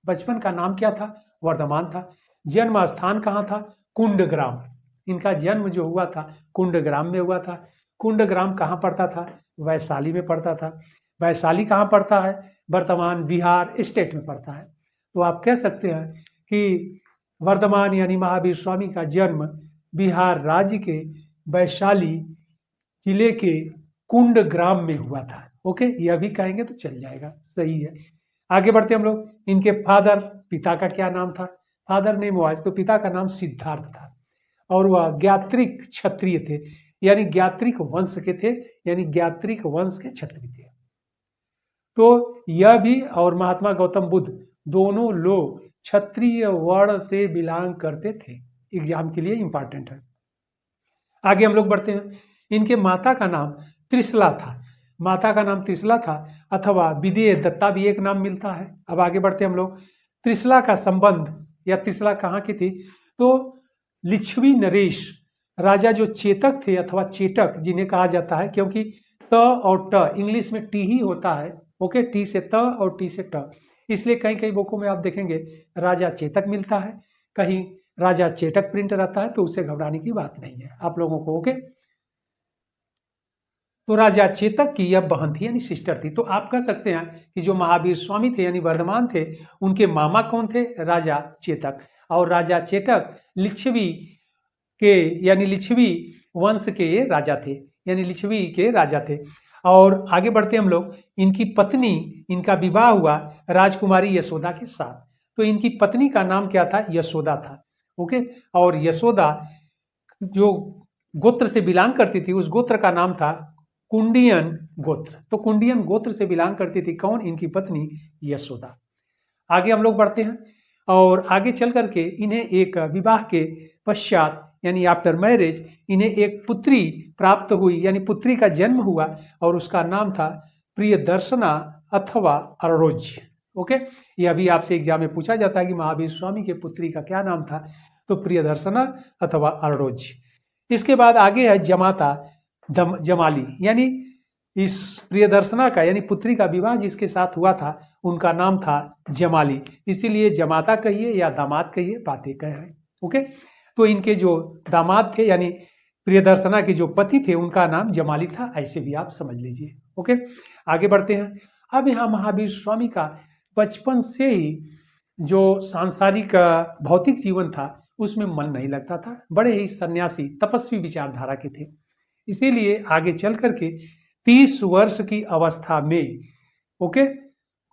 बचपन का नाम क्या था? वर्धमान था। जन्म स्थान कहाँ था? कुंडग्राम। इनका जन्म जो हुआ था कुंडग्राम में हुआ था। कुंडग्राम कहाँ पड़ता था? वैशाली में पड़ता था। वैशाली कहाँ पड़ता है? वर्तमान बिहार स्टेट में पड़ता है। तो आप कह सकते हैं कि वर्धमान यानी महावीर स्वामी का जन्म बिहार राज्य के वैशाली जिले के कुंडग्राम में हुआ था। ओके, यह भी कहेंगे तो चल जाएगा, सही है। आगे बढ़ते हम लोग। इनके फादर, पिता का क्या नाम था? फादर नेम वाज, तो पिता का नाम सिद्धार्थ था, और वह ज्ञात्रिक क्षत्रिय थे, यानी ज्ञात्रिक वंश के थे, यानी ज्ञात्रिक वंश के क्षत्रिय थे। तो यह भी और महात्मा गौतम बुद्ध दोनों लोग क्षत्रिय वर्ण से बिलोंग करते थे। एग्जाम के लिए इंपॉर्टेंट है। आगे हम लोग बढ़ते हैं। इनके माता का नाम त्रिशला था। माता का नाम त्रिशला था, अथवा विदेह दत्ता भी एक नाम मिलता है। अब आगे बढ़ते हम लोग। त्रिशला का संबंध या त्रिशला कहाँ की थी? तो लिच्छवी नरेश राजा जो चेतक थे अथवा चेटक जिन्हें कहा जाता है, क्योंकि त और ट इंग्लिश में टी ही होता है। ओके, टी से त और टी से ट, इसलिए कहीं कहीं बुकों में आप देखेंगे राजा चेतक मिलता है, कहीं राजा चेटक प्रिंट रहता है, तो उससे घबराने की बात नहीं है आप लोगों को। ओके, तो राजा चेतक की यह बहन थी यानी सिस्टर थी। तो आप कह सकते हैं कि जो महावीर स्वामी थे यानी वर्धमान थे, उनके मामा कौन थे? राजा चेतक। और राजा चेतक लिच्छवी के यानी लिच्छवी वंश के राजा थे, यानी लिच्छवी के राजा थे। और आगे बढ़ते हम लोग, इनकी पत्नी, इनका विवाह हुआ राजकुमारी यशोदा के साथ। तो इनकी पत्नी का नाम क्या था? यशोदा था। ओके। और यशोदा जो गोत्र से बिलोंग करती थी, उस गोत्र का नाम था कुंडियन गोत्र। तो कुंडियन गोत्र से बिलोंग करती थी कौन? इनकी पत्नी यशोदा। आगे हम लोग बढ़ते हैं और आगे चल करके इन्हें एक विवाह के पश्चात यानी आफ्टर मैरिज इन्हें एक पुत्री प्राप्त हुई, यानी पुत्री का जन्म हुआ और उसका नाम था प्रियदर्शना अथवा अरोज्य। ओके। यह भी आपसे एग्जाम में पूछा जाता है कि महावीर स्वामी के पुत्री का क्या नाम था? तो प्रियदर्शना अथवा अरोज्य। इसके बाद आगे है जमाता जमाली, यानी इस प्रियदर्शना का यानी पुत्री का विवाह जिसके साथ हुआ था उनका नाम था जमाली, इसीलिए जमाता कहिए या दामाद कहिए, बात एक है। ओके। तो इनके जो दामाद थे यानी प्रियदर्शना के जो पति थे उनका नाम जमाली था, ऐसे भी आप समझ लीजिए। ओके। आगे बढ़ते हैं। अब यहाँ महावीर स्वामी का बचपन से ही जो सांसारिक भौतिक जीवन था उसमें मन नहीं लगता था, बड़े ही सन्यासी तपस्वी विचारधारा के थे। इसीलिए आगे चल करके 30 वर्ष की अवस्था में ओके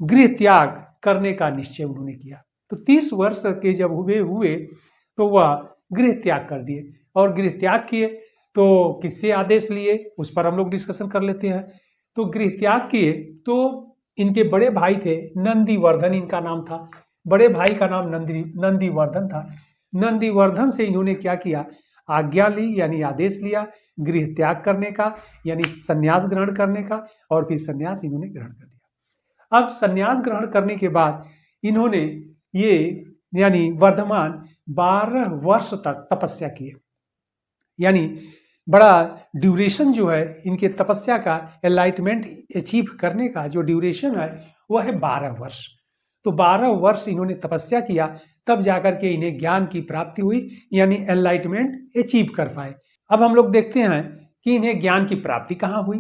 गृह त्याग करने का निश्चय उन्होंने किया। तो 30 वर्ष के जब हुए तो वह गृह त्याग कर दिए। और गृह त्याग किए तो किससे आदेश लिए उस पर हम लोग डिस्कशन कर लेते हैं। तो गृह त्याग किए तो इनके बड़े भाई थे नंदीवर्धन, इनका नाम था, बड़े भाई का नाम नंदीवर्धन था। नंदीवर्धन से इन्होंने क्या किया? आज्ञा ली यानी आदेश लिया गृह त्याग करने का, यानी संन्यास ग्रहण करने का, और फिर संन्यास इन्होंने ग्रहण कर दिया। अब संन्यास ग्रहण करने के बाद इन्होंने ये यानी वर्धमान 12 वर्ष तक तपस्या की, यानी बड़ा ड्यूरेशन जो है इनके तपस्या का, एनलाइटमेंट अचीव करने का जो ड्यूरेशन है वह है 12 वर्ष। तो 12 वर्ष इन्होंने तपस्या किया, तब जाकर के इन्हें ज्ञान की प्राप्ति हुई, यानी एनलाइटमेंट अचीव कर पाए। अब हम लोग देखते हैं कि इन्हें ज्ञान की प्राप्ति कहाँ हुई,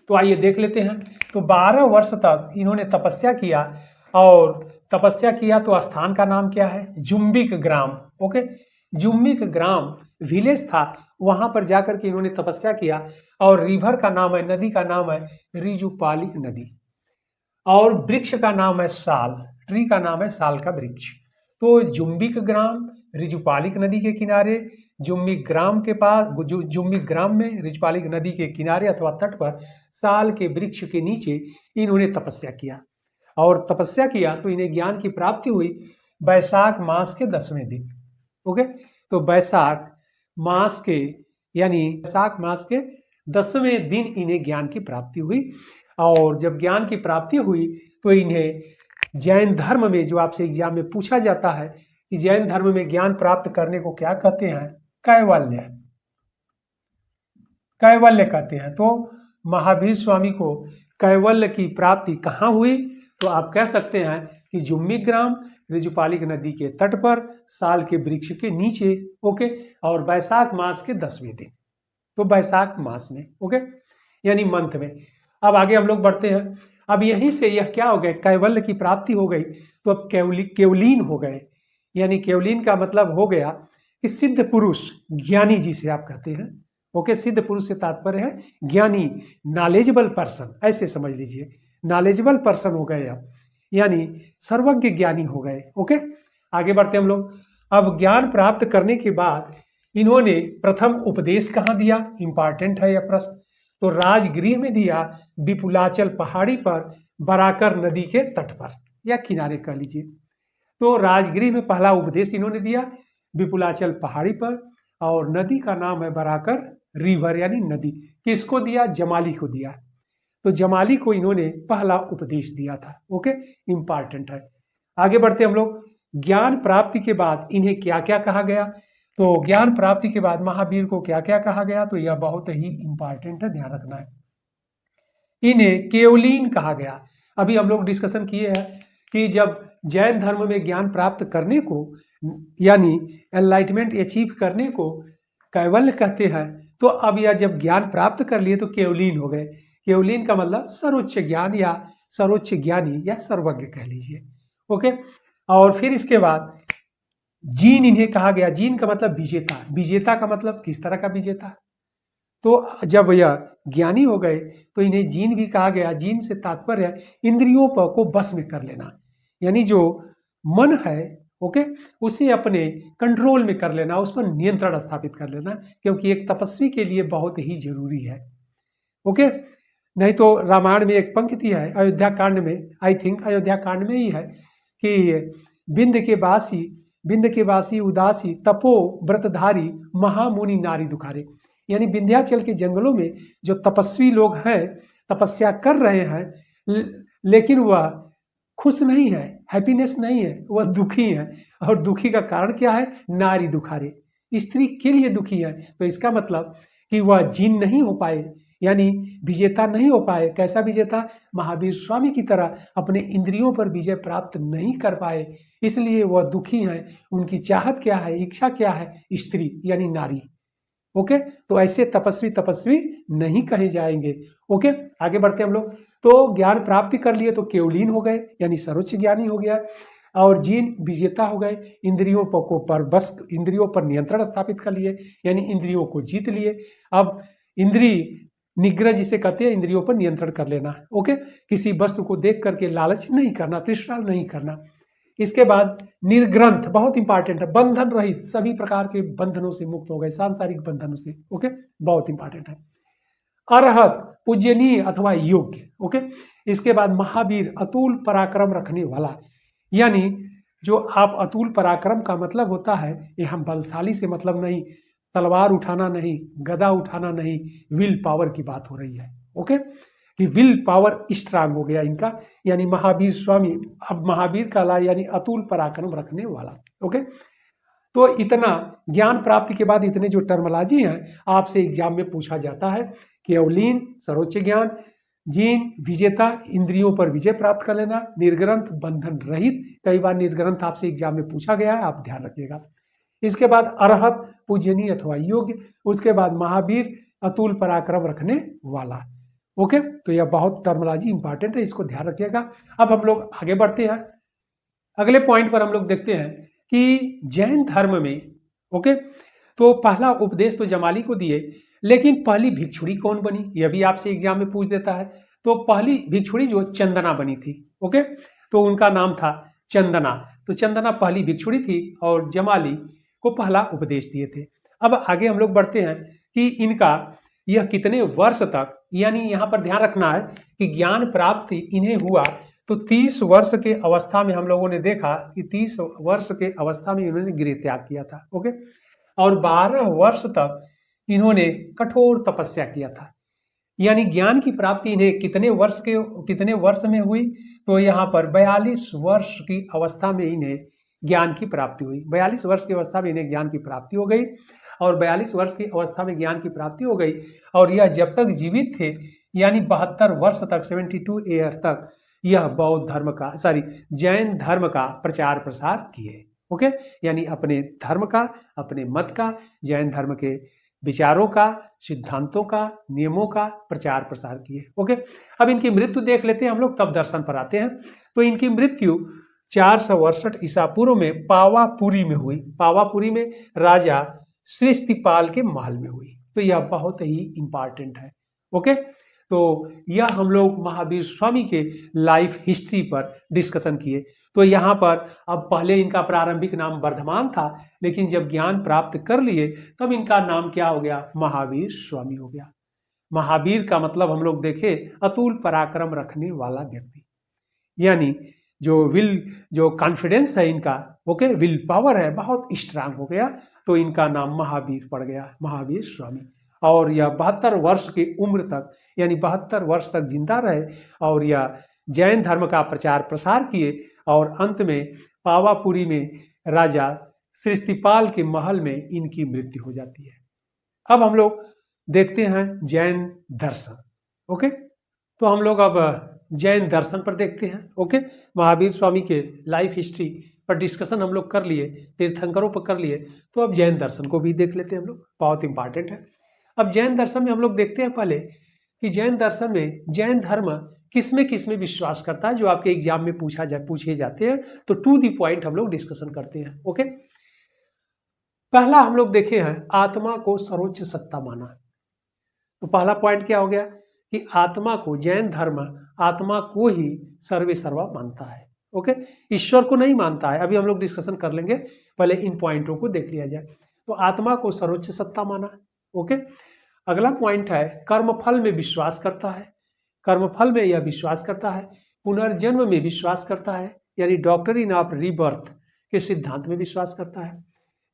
तो आइए देख लेते हैं। तो 12 वर्ष तक इन्होंने तपस्या किया, और तपस्या किया तो स्थान का नाम क्या है? जुम्बिक ग्राम। ओके। जुम्बिक ग्राम विलेज था, वहां पर जाकर के इन्होंने तपस्या किया। और रिवर का नाम है, नदी का नाम है रिजुपालिक नदी, और वृक्ष का नाम है साल, ट्री का नाम है साल का वृक्ष। तो जुम्बिक ग्राम रिजुपालिक नदी के किनारे, जुम्बिक ग्राम के पास, जुम्बिक ग्राम में रिजुपालिक नदी के किनारे अथवा तट पर साल के वृक्ष के नीचे इन्होंने तपस्या किया। और तपस्या किया तो इन्हें ज्ञान की प्राप्ति हुई वैशाख मास के 10वें दिन। ओके। तो वैशाख मास के यानी वैशाख मास के 10वें दिन इन्हें ज्ञान की प्राप्ति हुई। और जब ज्ञान की प्राप्ति हुई तो इन्हें जैन धर्म में, जो आपसे एग्जाम में पूछा जाता है कि जैन धर्म में ज्ञान प्राप्त करने को क्या कहते हैं? कैवल्य, कैवल्य कहते हैं। तो महावीर स्वामी को कैवल्य की प्राप्ति कहाँ हुई? तो आप कह सकते हैं कि जुम्बिक ग्राम रिजुपालिक नदी के तट पर साल के वृक्ष के नीचे। ओके। और वैशाख मास के 10वें दिन, तो वैशाख मास में, ओके, यानी मंथ में। अब आगे हम लोग बढ़ते हैं। अब यहीं से यह क्या हो गए? कैवल्य की प्राप्ति हो गई, तो अब केवलीन हो गए। यानी केवलीन का मतलब हो गया कि सिद्ध पुरुष, ज्ञानी जिसे आप कहते हैं। ओके। सिद्ध पुरुष से तात्पर्य है ज्ञानी, नॉलेजेबल पर्सन, ऐसे समझ लीजिए, नॉलेजेबल पर्सन हो गए अब, यानी सर्वज्ञ ज्ञानी हो गए। ओके। आगे बढ़ते हम लोग। अब ज्ञान प्राप्त करने के बाद इन्होंने प्रथम उपदेश कहाँ दिया? इंपॉर्टेंट है यह प्रश्न। तो राजगृह में दिया, विपुलाचल पहाड़ी पर, बराकर नदी के तट पर या किनारे कह लीजिए। तो राजगृह में पहला उपदेश इन्होंने दिया विपुलाचल पहाड़ी पर, और नदी का नाम है बराकर रिवर यानी नदी। किसको दिया? जमाली को दिया। तो जमाली को इन्होंने पहला उपदेश दिया था। ओके। इंपॉर्टेंट है। आगे बढ़ते हम लोग। ज्ञान प्राप्ति के बाद इन्हें क्या क्या कहा गया? तो ज्ञान प्राप्ति के बाद महावीर को क्या क्या कहा गया? तो यह बहुत ही इंपॉर्टेंट है, ध्यान रखना है। इन्हें केवलीन कहा गया। अभी हम लोग डिस्कशन किए हैं कि जब जैन धर्म में ज्ञान प्राप्त करने को यानी एनलाइटमेंट अचीव करने को कैवल्य कहते हैं, तो अब यह जब ज्ञान प्राप्त कर लिए तो केवलीन हो गए। केवलीन का मतलब सर्वोच्च ज्ञान या सर्वोच्च ज्ञानी या सर्वज्ञ कह लीजिए। ओके, और फिर इसके बाद जीन इन्हें कहा गया। जीन का मतलब विजेता। विजेता का मतलब किस तरह का विजेता? तो जब यह ज्ञानी हो गए तो इन्हें जीन भी कहा गया। जीन से तात्पर्य है इंद्रियों को बस में कर लेना, यानी जो मन है ओके उसे अपने कंट्रोल में कर लेना, उस पर नियंत्रण स्थापित कर लेना, क्योंकि एक तपस्वी के लिए बहुत ही जरूरी है। ओके, नहीं तो रामायण में एक पंक्ति है अयोध्या कांड में, आई थिंक अयोध्या कांड में ही है कि बिंद के वासी उदासी तपो व्रतधारी महामुनि नारी दुखारे। यानी विंध्याचल के जंगलों में जो तपस्वी लोग हैं, तपस्या कर रहे हैं, लेकिन वह खुश नहीं है, हैप्पीनेस नहीं है, वह दुखी है। और दुखी का कारण क्या है? नारी दुखारे, स्त्री के लिए दुखी है। तो इसका मतलब कि वह जीन नहीं हो पाए, यानी विजेता नहीं हो पाए। कैसा विजेता? महावीर स्वामी की तरह अपने इंद्रियों पर विजय प्राप्त नहीं कर पाए, इसलिए वह दुखी हैं। उनकी चाहत क्या है, इच्छा क्या है? स्त्री यानी नारी। ओके, तो ऐसे तपस्वी नहीं कहे जाएंगे। ओके, आगे बढ़ते हैं हम लोग। तो ज्ञान प्राप्ति कर लिए तो केवलीन हो गए, यानी सर्वोच्च ज्ञानी हो गया, और जीन विजेता हो गए। इंद्रियों इंद्रियों पर नियंत्रण स्थापित कर लिए, यानी इंद्रियों को जीत लिए। अब इंद्रिय निग्रह जिसे कहते हैं, इंद्रियों पर नियंत्रण कर लेना। ओके, किसी वस्तु को देख करके लालच नहीं करना, तृष्णा नहीं करना। इसके बाद निर्ग्रंथ, बहुत इंपॉर्टेंट है, बंधन रहित, सभी प्रकार के बंधनों से मुक्त हो गए, सांसारिक बंधनों से। ओके, बहुत इंपॉर्टेंट है। अरहत, पूजनीय अथवा योग्य। ओके, इसके बाद महावीर, अतुल पराक्रम रखने वाला। यानी जो आप अतुल पराक्रम का मतलब होता है, ये हम बलशाली से मतलब नहीं, तलवार उठाना नहीं, गदा उठाना नहीं, विल पावर की बात हो रही है। ओके, कि विल पावर स्ट्रांग हो गया इनका, यानी महावीर स्वामी अब महावीर कहला, यानी अतुल पराक्रम रखने वाला। ओके, तो इतना ज्ञान प्राप्ति के बाद इतने जो टर्मोलॉजी हैं आपसे एग्जाम में पूछा जाता है। केवलीन सर्वोच्च ज्ञान, जीन विजेता, इंद्रियों पर विजय प्राप्त कर लेना, निर्ग्रंथ बंधन रहित। कई बार निर्ग्रंथ आपसे एग्जाम में पूछा गया है, आप ध्यान रखिएगा। इसके बाद अरहत, पूजनीय अथवा योग्य। उसके बाद महावीर, अतुल पराक्रम रखने वाला। ओके, तो यह बहुत टर्मोलॉजी इंपॉर्टेंट है, इसको ध्यान रखिएगा। अब हम लोग आगे बढ़ते हैं। अगले पॉइंट पर हम लोग देखते हैं कि जैन धर्म में ओके तो पहला उपदेश तो जमाली को दिए, लेकिन पहली भिक्षुणी कौन बनी, यह भी आपसे एग्जाम में पूछ देता है। तो पहली भिक्षुणी जो चंदना बनी थी। ओके, तो उनका नाम था चंदना। तो चंदना पहली भिक्षुणी थी और जमाली को पहला उपदेश दिए थे। अब आगे हम लोग बढ़ते हैं कि इनका यह कितने वर्ष तक, यानी यहाँ पर ध्यान रखना है कि ज्ञान प्राप्ति इन्हें हुआ तो 30 वर्ष के अवस्था में हम लोगों ने देखा कि 30 वर्ष के अवस्था में इन्होंने गृह त्याग किया था। ओके, और 12 वर्ष तक इन्होंने कठोर तपस्या किया था। यानी ज्ञान की प्राप्ति इन्हें कितने वर्ष में हुई? तो यहाँ पर 42 वर्ष की अवस्था में इन्हें ज्ञान की प्राप्ति हुई। 42 वर्ष की अवस्था में इन्हें ज्ञान की प्राप्ति हो गई, और 42 वर्ष की अवस्था में ज्ञान की प्राप्ति हो गई, और यह जब तक जीवित थे, यानी 72 वर्ष तक, 72 ईयर तक, यह बौद्ध धर्म का जैन धर्म का प्रचार प्रसार किए। ओके, यानी अपने धर्म का, अपने मत का, जैन धर्म के विचारों का, सिद्धांतों का, नियमों का प्रचार प्रसार किए। ओके, अब इनकी मृत्यु देख लेते हैं हम लोग, तब दर्शन पर आते हैं। तो इनकी मृत्यु 462 ईसा पूर्व में पावापुरी में हुई। पावापुरी में राजा श्रीस्तिपाल के महल में हुई। तो यह बहुत ही इंपॉर्टेंट है। ओके, तो यह हम लोग महावीर स्वामी के लाइफ हिस्ट्री पर डिस्कशन किए। तो यहाँ पर अब पहले इनका प्रारंभिक नाम वर्धमान था, लेकिन जब ज्ञान प्राप्त कर लिए तब इनका नाम क्या हो गया? महावीर स्वामी हो गया। महावीर का मतलब हम लोग देखे अतुल पराक्रम रखने वाला व्यक्ति, यानी जो कॉन्फिडेंस है इनका, ओके, विल पावर है, बहुत स्ट्रांग हो गया, तो इनका नाम महावीर पड़ गया, महावीर स्वामी। और यह 72 वर्ष की उम्र तक, यानी 72 वर्ष तक जिंदा रहे, और यह जैन धर्म का प्रचार प्रसार किए, और अंत में पावापुरी में राजा श्रीस्तिपाल के महल में इनकी मृत्यु हो जाती है। अब हम लोग देखते हैं जैन दर्शन। ओके, तो हम लोग अब जैन दर्शन पर देखते हैं। ओके, महावीर स्वामी के लाइफ हिस्ट्री पर डिस्कशन हम लोग कर लिए, तीर्थंकरों पर कर लिए, तो अब जैन दर्शन को भी देख लेते हैं हम लोग, बहुत इंपॉर्टेंट है। अब जैन दर्शन में हम लोग देखते हैं पहले कि जैन दर्शन में जैन धर्म किस में विश्वास करता है, जो आपके एग्जाम में पूछे जाते हैं। तो टू दी पॉइंट हम लोग डिस्कशन करते हैं। ओके, पहला हम लोग देखे हैं आत्मा को सर्वोच्च सत्ता माना। तो पहला पॉइंट क्या हो गया कि आत्मा को, जैन धर्म आत्मा को ही सर्वे सर्वा मानता है। ओके, ईश्वर को नहीं मानता है, अभी हम लोग डिस्कशन कर लेंगे, पहले इन पॉइंटों को देख लिया जाए। तो आत्मा को सर्वोच्च सत्ता माना। ओके, अगला पॉइंट है कर्मफल में विश्वास करता है। कर्मफल में यह विश्वास करता है। पुनर्जन्म में विश्वास करता है, यानी डॉक्ट्रिन ऑफ रीबर्थ के सिद्धांत में विश्वास करता है।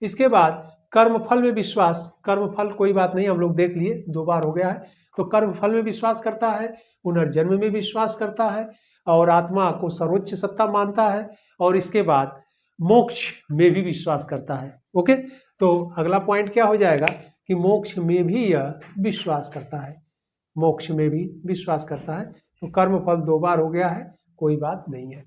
इसके बाद कर्मफल में विश्वास, कर्मफल कोई बात नहीं, हम लोग देख लिए, 2 बार हो गया है। तो कर्मफल में विश्वास करता है, पुनर्जन्म में विश्वास करता है, और आत्मा को सर्वोच्च सत्ता मानता है, और इसके बाद मोक्ष में भी विश्वास करता है। ओके, तो अगला पॉइंट क्या हो जाएगा कि मोक्ष में भी यह विश्वास करता है, मोक्ष में भी विश्वास करता है। तो कर्मफल 2 बार हो गया है, कोई बात नहीं है।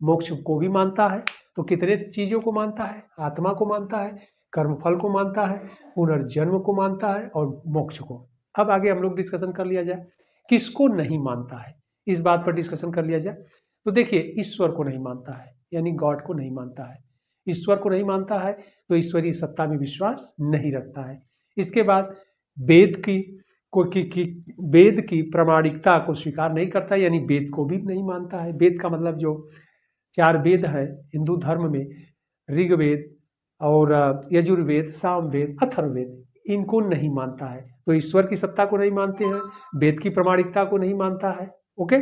मोक्ष को भी मानता है, तो कितने चीजों को मानता है, आत्मा को मानता है, कर्मफल को मानता है, पुनर्जन्म को मानता है, और मोक्ष को। अब आगे हम लोग डिस्कशन कर लिया जाए किसको नहीं मानता है, इस बात पर डिस्कशन कर लिया जाए। तो देखिए, ईश्वर को नहीं मानता है, यानी गॉड को नहीं मानता है। ईश्वर को नहीं मानता है तो ईश्वरीय सत्ता में विश्वास नहीं रखता है। इसके बाद वेद की प्रामाणिकता को स्वीकार नहीं करता, यानी वेद को भी नहीं मानता है। वेद का मतलब जो 4 वेद है हिंदू धर्म में, ऋग्वेद और यजुर्वेद, सामवेद, अथर्ववेद, इनको नहीं मानता है। तो ईश्वर की सत्ता को नहीं मानते हैं, वेद की प्रामाणिकता को नहीं मानता है। ओके,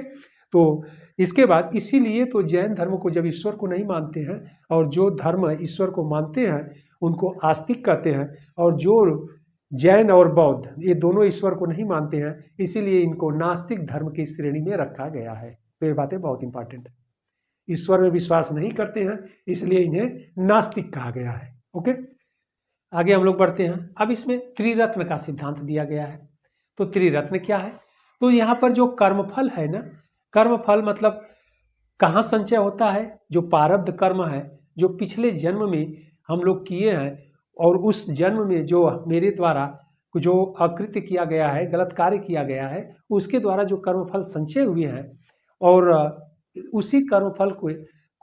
तो इसके बाद इसीलिए तो जैन धर्म को जब ईश्वर को नहीं मानते हैं, और जो धर्म ईश्वर को मानते हैं उनको आस्तिक कहते हैं, और जो जैन और बौद्ध ये दोनों ईश्वर को नहीं मानते हैं, इसीलिए इनको नास्तिक धर्म की श्रेणी में रखा गया है। तो ये बातें बहुत इंपॉर्टेंट है। ईश्वर में विश्वास नहीं करते हैं, इसलिए इन्हें नास्तिक कहा गया है। ओके, आगे हम लोग बढ़ते हैं। अब इसमें त्रिरत्न का सिद्धांत दिया गया है। तो त्रिरत्न क्या है? तो यहाँ पर जो कर्मफल है ना, कर्मफल मतलब कहाँ संचय होता है, जो प्रारब्ध कर्म है, जो पिछले जन्म में हम लोग किए हैं, और उस जन्म में जो मेरे द्वारा जो अकृत्य किया गया है, गलत कार्य किया गया है, उसके द्वारा जो कर्मफल संचय हुए हैं, और उसी कर्मफल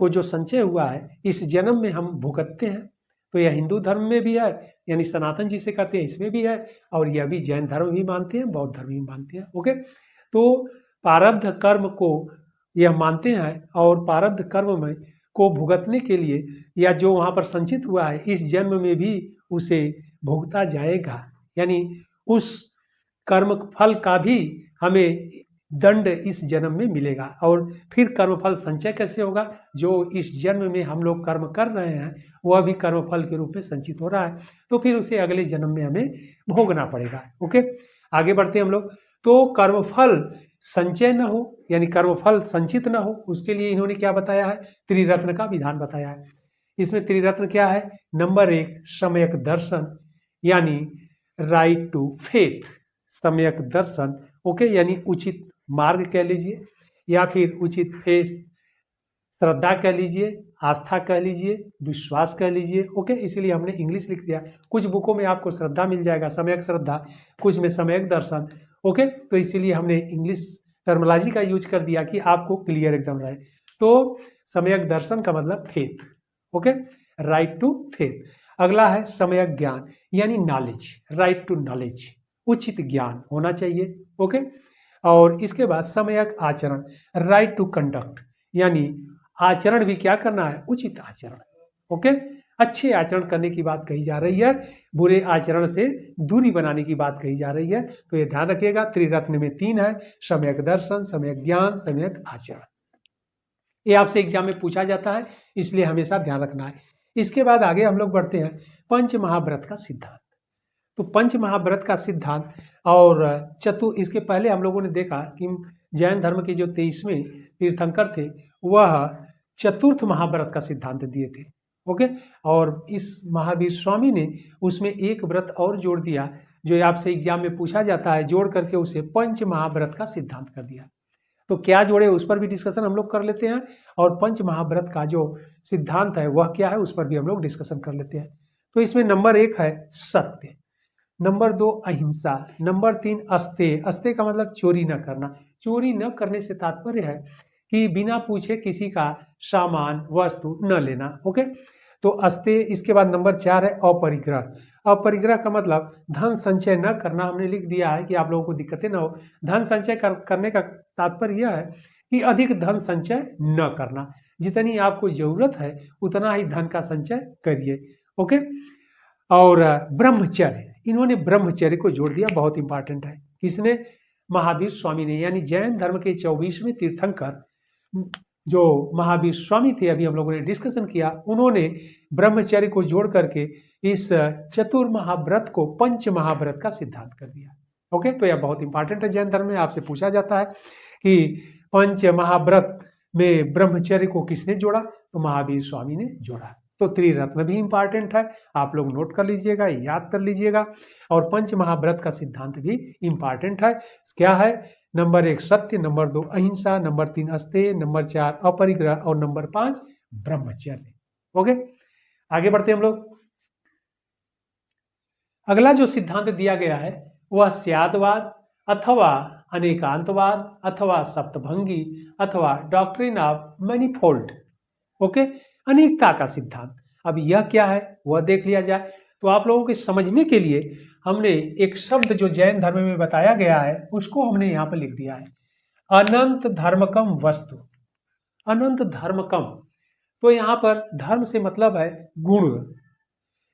को जो संचय हुआ है इस जन्म में हम भुगतते हैं। तो यह हिंदू धर्म में भी है, यानी सनातन जिसे कहते हैं, इसमें भी है, और यह भी जैन धर्म भी मानते हैं, बौद्ध धर्म भी मानते हैं। ओके, तो प्रारब्ध कर्म को यह मानते हैं, और प्रारब्ध कर्म में को भुगतने के लिए, या जो वहाँ पर संचित हुआ है इस जन्म में भी उसे भुगता जाएगा, यानी उस कर्म फल का भी हमें दंड इस जन्म में मिलेगा। और फिर कर्मफल संचय कैसे होगा? जो इस जन्म में हम लोग कर्म कर रहे हैं वह भी कर्मफल के रूप में संचित हो रहा है, तो फिर उसे अगले जन्म में हमें भोगना पड़ेगा। ओके, आगे बढ़ते हैं हम लोग। तो कर्मफल संचय न हो, यानी कर्मफल संचित न हो, उसके लिए इन्होंने क्या बताया है? त्रिरत्न का विधान बताया है। इसमें त्रिरत्न क्या है? नंबर 1 सम्यक दर्शन, यानी राइट टू फेथ, सम्यक दर्शन। ओके, यानी उचित मार्ग कह लीजिए, या फिर उचित फेथ, श्रद्धा कह लीजिए, आस्था कह लीजिए, विश्वास कह लीजिए। ओके, इसीलिए हमने इंग्लिश लिख दिया। कुछ बुकों में आपको श्रद्धा मिल जाएगा, सम्यक श्रद्धा, कुछ में सम्यक दर्शन। ओके, तो इसीलिए हमने इंग्लिश टर्मिनोलॉजी का यूज कर दिया कि आपको क्लियर एकदम रहे। तो सम्यक दर्शन का मतलब faith. Okay, right to faith. अगला है सम्यक ज्ञान, यानी नॉलेज, राइट टू नॉलेज, उचित ज्ञान होना चाहिए। ओके, और इसके बाद सम्यक आचरण, राइट टू कंडक्ट, यानी आचरण भी क्या करना है? उचित आचरण। ओके, अच्छे आचरण करने की बात कही जा रही है, बुरे आचरण से दूरी बनाने की बात कही जा रही है। तो ये ध्यान रखिएगा, त्रिरत्न में 3 है, सम्यक दर्शन, सम्यक ज्ञान, सम्यक आचरण। ये आपसे एग्जाम में पूछा जाता है, इसलिए हमेशा ध्यान रखना है। इसके बाद आगे हम लोग बढ़ते हैं पंच महाव्रत का सिद्धांत। तो पंच महाव्रत का सिद्धांत और इसके पहले हम लोगों ने देखा कि जैन धर्म के जो 23वें तीर्थंकर थे वह चतुर्थ महाव्रत का सिद्धांत दिए थे। ओके, और इस महावीर स्वामी ने उसमें एक व्रत और जोड़ दिया, जो आपसे एग्जाम में पूछा जाता है, जोड़ करके उसे पंच महाव्रत का सिद्धांत कर दिया। तो क्या जोड़े उस पर भी डिस्कशन हम लोग कर लेते हैं, और पंच महाव्रत का जो सिद्धांत है वह क्या है उस पर भी हम लोग डिस्कशन कर लेते हैं। तो इसमें नंबर 1 है सत्य, नंबर 2 अहिंसा, नंबर 3 अस्तेय। अस्तेय का मतलब चोरी न करना। चोरी न करने से तात्पर्य है कि बिना पूछे किसी का सामान वस्तु न लेना। ओके, तो अस्तेय। इसके बाद नंबर 4 है अपरिग्रह। अपरिग्रह का मतलब धन संचय न करना। हमने लिख दिया है कि आप लोगों को दिक्कतें न हो। धन संचय करने का तात्पर्य यह है कि अधिक धन संचय न करना। जितनी आपको जरूरत है उतना ही धन का संचय करिए। ओके, और ब्रह्मचर्य, इन्होंने ब्रह्मचर्य को जोड़ दिया, बहुत इंपॉर्टेंट है। किसने? महावीर स्वामी ने, यानी जैन धर्म के 24वें तीर्थंकर जो महावीर स्वामी थे, अभी हम लोगों ने डिस्कशन किया, उन्होंने ब्रह्मचर्य को जोड़ करके इस चतुर्महाव्रत को पंच महाव्रत का सिद्धांत कर दिया। ओके, तो यह बहुत इंपॉर्टेंट है। जैन धर्म में आपसे पूछा जाता है कि पंच महाव्रत में ब्रह्मचर्य को किसने जोड़ा? तो महावीर स्वामी ने जोड़ा। तो त्रिरत्न भी इंपॉर्टेंट है, आप लोग नोट कर लीजिएगा, याद कर लीजिएगा। और पंच महाव्रत का सिद्धांत भी इंपॉर्टेंट है। क्या है? नंबर 1 सत्य, नंबर 2 अहिंसा, नंबर 3 अस्तेय, नंबर 4 अपरिग्रह और नंबर 5 ब्रह्मचर्य। ओके, आगे बढ़ते हम लोग। अगला जो सिद्धांत दिया गया है वह स्यादवाद अथवा अनेकांतवाद अथवा सप्तभंगी अथवा डॉक्ट्रिन ऑफ मैनीफोल्ड। ओके, अनेकता का सिद्धांत। अब यह क्या है वह देख लिया जाए। तो आप लोगों के समझने के लिए हमने एक शब्द जो जैन धर्म में बताया गया है उसको हमने यहाँ पर लिख दिया है, अनंत धर्मकम वस्तु। अनंत धर्मकम, तो यहाँ पर धर्म से मतलब है गुण,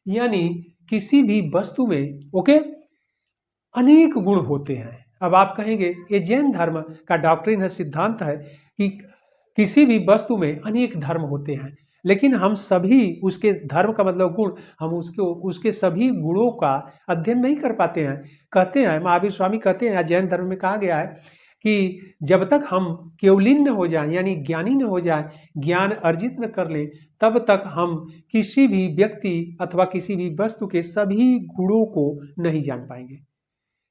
यानी किसी भी वस्तु में ओके अनेक गुण होते हैं। अब आप कहेंगे ये जैन धर्म का डॉक्ट्रिन है, सिद्धांत है कि किसी भी वस्तु में अनेक धर्म होते हैं, लेकिन हम सभी उसके धर्म का मतलब गुण, हम उसके सभी गुणों का अध्ययन नहीं कर पाते हैं। कहते हैं महावीर स्वामी कहते हैं, जैन धर्म में कहा गया है कि जब तक हम केवलिन न हो जाएं, यानी ज्ञानी न हो जाएं, ज्ञान अर्जित न कर लें, तब तक हम किसी भी व्यक्ति अथवा किसी भी वस्तु के सभी गुणों को नहीं जान पाएंगे।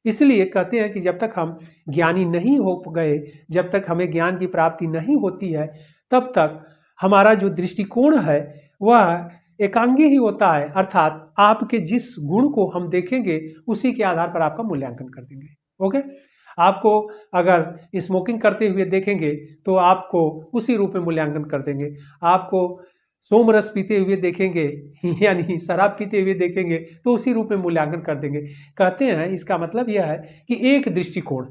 इसलिए कहते हैं कि जब तक हम ज्ञानी नहीं हो गए, जब तक हमें ज्ञान की प्राप्ति नहीं होती है, तब तक हमारा जो दृष्टिकोण है वह एकांगी ही होता है। अर्थात आपके जिस गुण को हम देखेंगे उसी के आधार पर आपका मूल्यांकन कर देंगे। ओके, आपको अगर स्मोकिंग करते हुए देखेंगे तो आपको उसी रूप में मूल्यांकन कर देंगे। आपको सोमरस पीते हुए देखेंगे यानी शराब पीते हुए देखेंगे तो उसी रूप में मूल्यांकन कर देंगे। कहते हैं इसका मतलब यह है कि एक दृष्टिकोण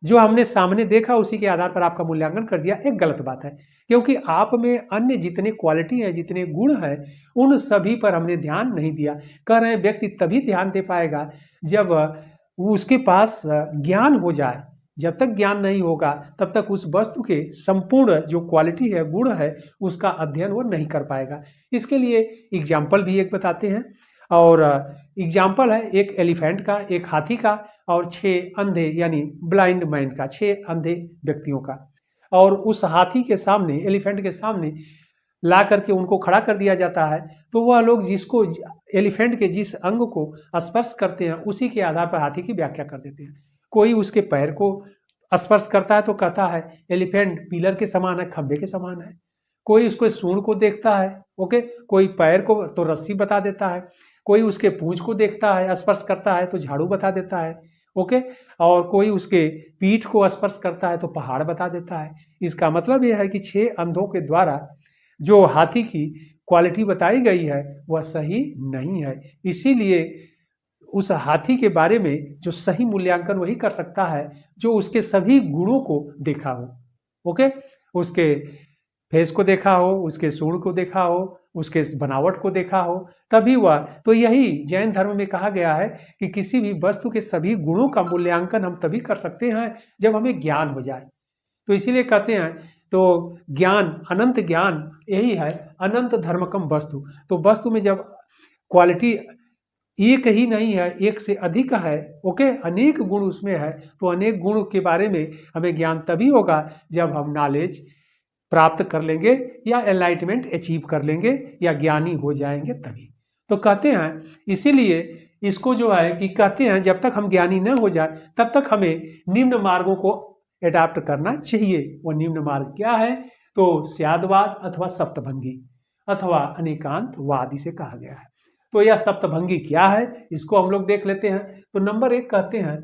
जो हमने सामने देखा उसी के आधार पर आपका मूल्यांकन कर दिया, एक गलत बात है। क्योंकि आप में अन्य जितने क्वालिटी हैं, जितने गुण हैं, उन सभी पर हमने ध्यान नहीं दिया। कह रहे हैं व्यक्ति तभी ध्यान दे पाएगा जब उसके पास ज्ञान हो जाए। जब तक ज्ञान नहीं होगा तब तक उस वस्तु के संपूर्ण जो क्वालिटी है, गुण है, उसका अध्ययन वो नहीं कर पाएगा। इसके लिए एग्जाम्पल भी एक बताते हैं, और एग्जाम्पल है एक एलिफेंट का, एक हाथी का और 6 अंधे यानी ब्लाइंड मैन का, 6 अंधे व्यक्तियों का। और उस हाथी के सामने, एलिफेंट के सामने ला करके उनको खड़ा कर दिया जाता है, तो वह लोग जिसको एलिफेंट के जिस अंग को स्पर्श करते हैं उसी के आधार पर हाथी की व्याख्या कर देते हैं। कोई उसके पैर को स्पर्श करता है तो कहता है एलिफेंट पिलर के समान है, खंबे के समान है। कोई उसको सूंड को देखता है, ओके, कोई पैर को तो रस्सी बता देता है, कोई उसके पूंछ को देखता है, स्पर्श करता है तो झाड़ू बता देता है, ओके, और कोई उसके पीठ को स्पर्श करता है तो पहाड़ बता देता है। इसका मतलब यह है कि 6 अंधों के द्वारा जो हाथी की क्वालिटी बताई गई है वह सही नहीं है। इसीलिए उस हाथी के बारे में जो सही मूल्यांकन वही कर सकता है जो उसके सभी गुणों को देखा हो। ओके, उसके फेस को देखा हो, उसके सूंड को देखा हो, उसके बनावट को देखा हो, तभी वह। तो यही जैन धर्म में कहा गया है कि किसी भी वस्तु के सभी गुणों का मूल्यांकन हम तभी कर सकते हैं जब हमें ज्ञान हो जाए। तो इसीलिए कहते हैं, तो ज्ञान, अनंत ज्ञान यही है, अनंत धर्मकम वस्तु। तो वस्तु में जब क्वालिटी एक ही नहीं है, एक से अधिक है, ओके, अनेक गुण उसमें है, तो अनेक गुण के बारे में हमें ज्ञान तभी होगा जब हम नॉलेज प्राप्त कर लेंगे या एनलाइटमेंट अचीव कर लेंगे या ज्ञानी हो जाएंगे तभी। तो कहते हैं, इसीलिए इसको जो है कि कहते हैं जब तक हम ज्ञानी न हो जाए तब तक हमें निम्न मार्गों को एडाप्ट करना चाहिए। वो निम्न मार्ग क्या है? तो स्यादवाद अथवा सप्तभंगी अथवा अनेकांतवाद इसे कहा गया है। तो यह सप्तभंगी क्या है, इसको हम लोग देख लेते हैं। तो नंबर 1 कहते हैं